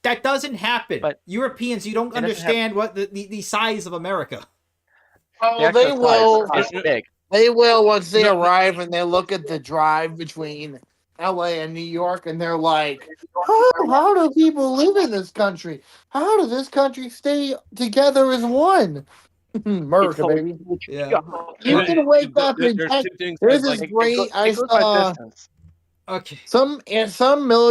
that doesn't happen. But Europeans, you don't understand what the size of America. Oh, they will. They will once they arrive and they look at the drive between LA and New York, and they're like, how do people live in this country? How does this country stay together as one? America, baby. Yeah. You can wake up and this is great. I saw some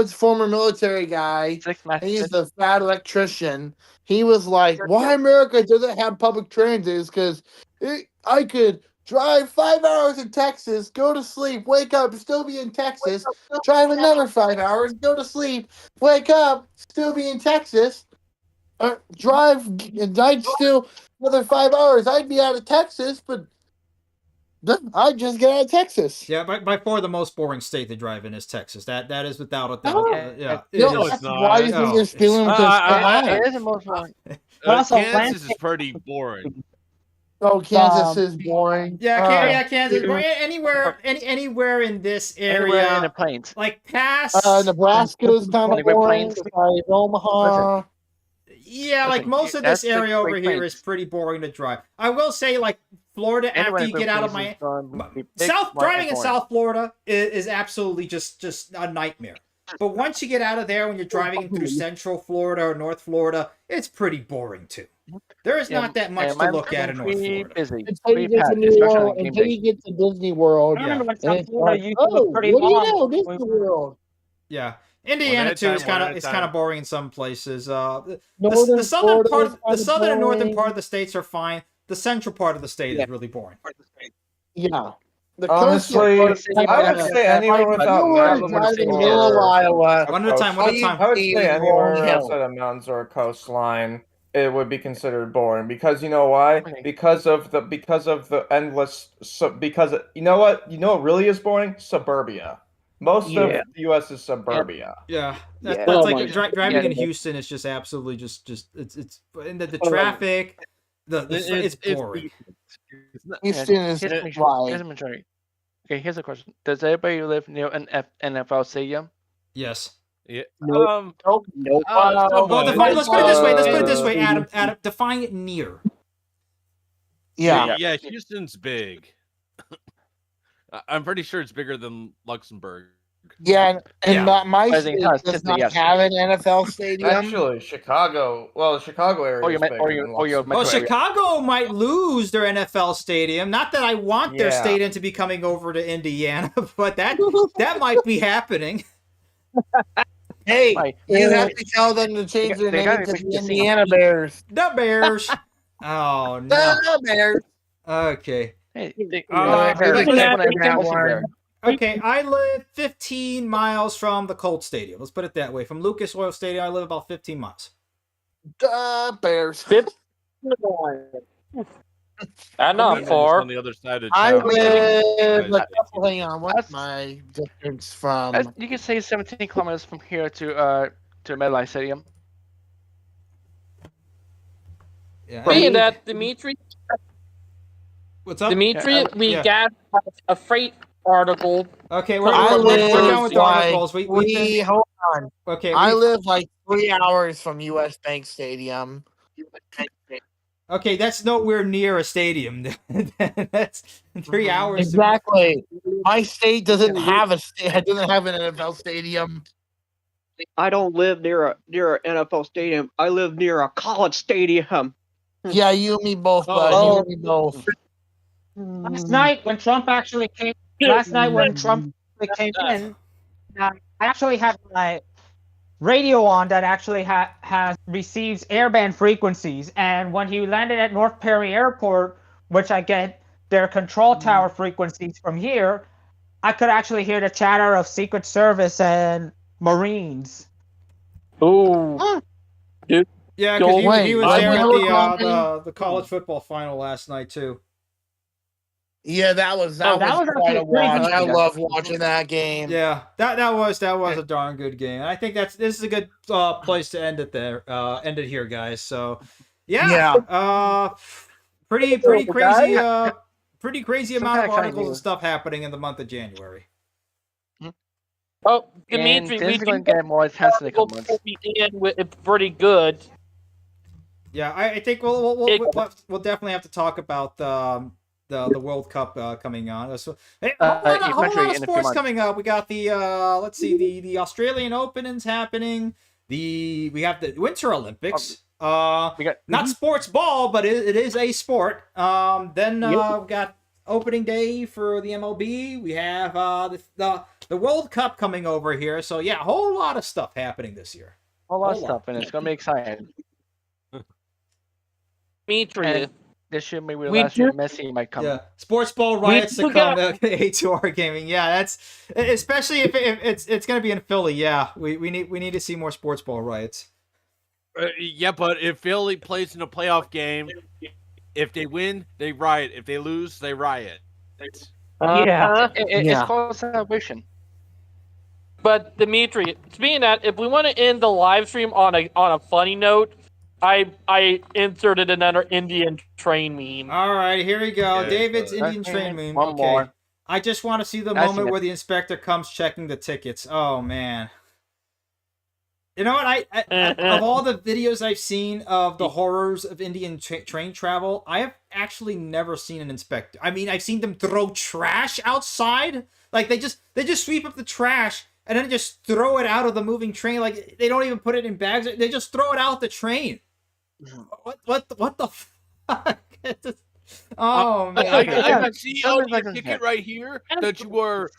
former military guy. He's the fat electrician. He was like, why America doesn't have public transit is because I could drive 5 hours in Texas, go to sleep, wake up, still be in Texas, drive another 5 hours, go to sleep, wake up, still be in Texas, drive, and I'd still another 5 hours, I'd be out of Texas, but I'd just get out of Texas. Yeah, by far the most boring state to drive in is Texas. That is without a doubt. Yeah, it's not. Why do you think you're stealing with this? It is the most boring. Kansas is pretty boring. Oh, Kansas is boring. Yeah, Kansas. Anywhere in this area, in the plains, like past Nebraska's kind of boring. Omaha. Yeah, like most of this area over here is pretty boring to drive. I will say, like Florida, after you get out of driving in South Florida is absolutely just a nightmare. But once you get out of there, when you're driving through Central Florida or North Florida, it's pretty boring too. There is not that much to look at in North Florida. Until you get to Disney World. Yeah. What do you know, Disney World? Yeah. Indiana too is kind of boring in some places. The southern and northern part of the states are fine. The central part of the state is really boring. Yeah. Honestly, I would say anywhere without mountains or One at a time. I would say anywhere outside of mountains or a coastline, it would be considered boring because you know why? Because of the endless. You know what really is boring? Suburbia. Most of the U.S. is suburbia. Yeah, that's like driving in Houston is just absolutely just it's and the traffic. It's boring. Houston is here's a majority. Okay, here's a question: does anybody live near an NFL stadium? Yes. Yeah. Nope. Let's put it this way. Adam, define it near. Yeah, Houston's big. I'm pretty sure it's bigger than Luxembourg. Yeah, and my state does not have an NFL stadium. Actually, Chicago. Well, the Chicago area is bigger. Chicago might lose their NFL stadium. Not that I want their stadium to be coming over to Indiana, but that might be happening. Hey, you have to tell them to change their name to the Indiana Bears. The Bears. Oh no. The Bears. Okay. Okay, I live 15 miles from the Colts Stadium. Let's put it that way. From Lucas Oil Stadium, I live about 15 miles. Bears. Not far. On the other side of town. I live. Hang on, what's my distance from? You can say 17 kilometers from here to MetLife Stadium. Yeah. Saying that, Dimitri. What's up? Dimitri, we got a freight article. Okay, we're done with the articles. Hold on. Okay, I live like 3 hours from US Bank Stadium. Okay, that's nowhere near a stadium. That's 3 hours. Exactly. My state doesn't have an NFL stadium. I don't live near an NFL stadium. I live near a college stadium. Yeah, you and me both, bud. You and me both. Last night when Trump actually came in, I actually had my radio on that actually has receives airband frequencies, and when he landed at North Perry Airport, which I get their control tower frequencies from here, I could actually hear the chatter of Secret Service and Marines. Oh, dude. Yeah, because he was there at the college football final last night too. Yeah, that was quite a watch. I love watching that game. Yeah, that was a darn good game. I think this is a good place to end it there. End it here, guys. So, pretty crazy. Pretty crazy amount of articles and stuff happening in the month of January. Oh, Dimitri, we going to get more intense in a couple months. It's pretty good. Yeah, I think we'll definitely have to talk about the World Cup coming on. So, hey, a whole lot of sports coming up. We got the the Australian Open is happening. We have the Winter Olympics. Not sports ball, but it is a sport. Then we got opening day for the MLB. We have the World Cup coming over here. So yeah, a whole lot of stuff happening this year. A lot of stuff, and it's gonna be exciting. Dimitri. This year, maybe last year, Messi might come. Yeah, sports ball riots to come to A2R gaming. Yeah, that's especially if it's going to be in Philly. Yeah, we need to see more sports ball riots. Yeah, but if Philly plays in a playoff game, if they win, they riot. If they lose, they riot. It's called celebration. But Dimitri, speaking of that, if we want to end the live stream on a funny note, I inserted another Indian train meme. All right, here we go. Yeah, David's Indian train meme. One more. I just want to see the moment where the inspector comes checking the tickets. Oh man. You know what? I of all the videos I've seen of the horrors of Indian train travel, I have actually never seen an inspector. I mean, I've seen them throw trash outside. Like they just sweep up the trash and then just throw it out of the moving train. Like they don't even put it in bags. They just throw it out the train. What the fuck? Oh man! I can see on your ticket right here that you were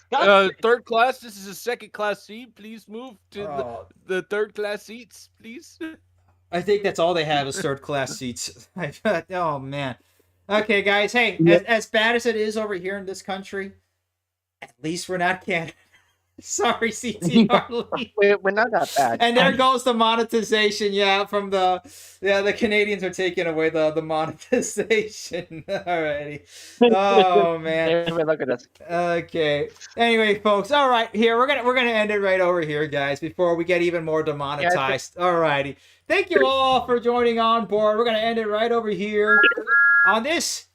third class. This is a second class seat. Please move to the third class seats, please. I think that's all they have is third class seats. Oh man. Okay, guys. Hey, as bad as it is over here in this country, at least we're not Canada. Sorry, CTR. We're not that bad. And there goes the monetization. Yeah, from the Canadians are taking away the monetization. Alrighty. Oh man. Look at us. Okay. Anyway, folks. All right, here we're gonna end it right over here, guys, before we get even more demonetized. Alrighty. Thank you all for joining on board. We're gonna end it right over here on this.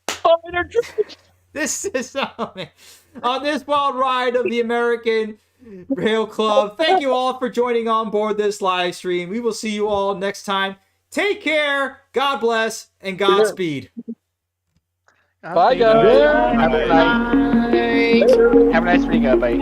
This is on this wild ride of the American Rail Club. Thank you all for joining on board this live stream. We will see you all next time. Take care. God bless and Godspeed. Bye, guys. Have a nice week, everybody.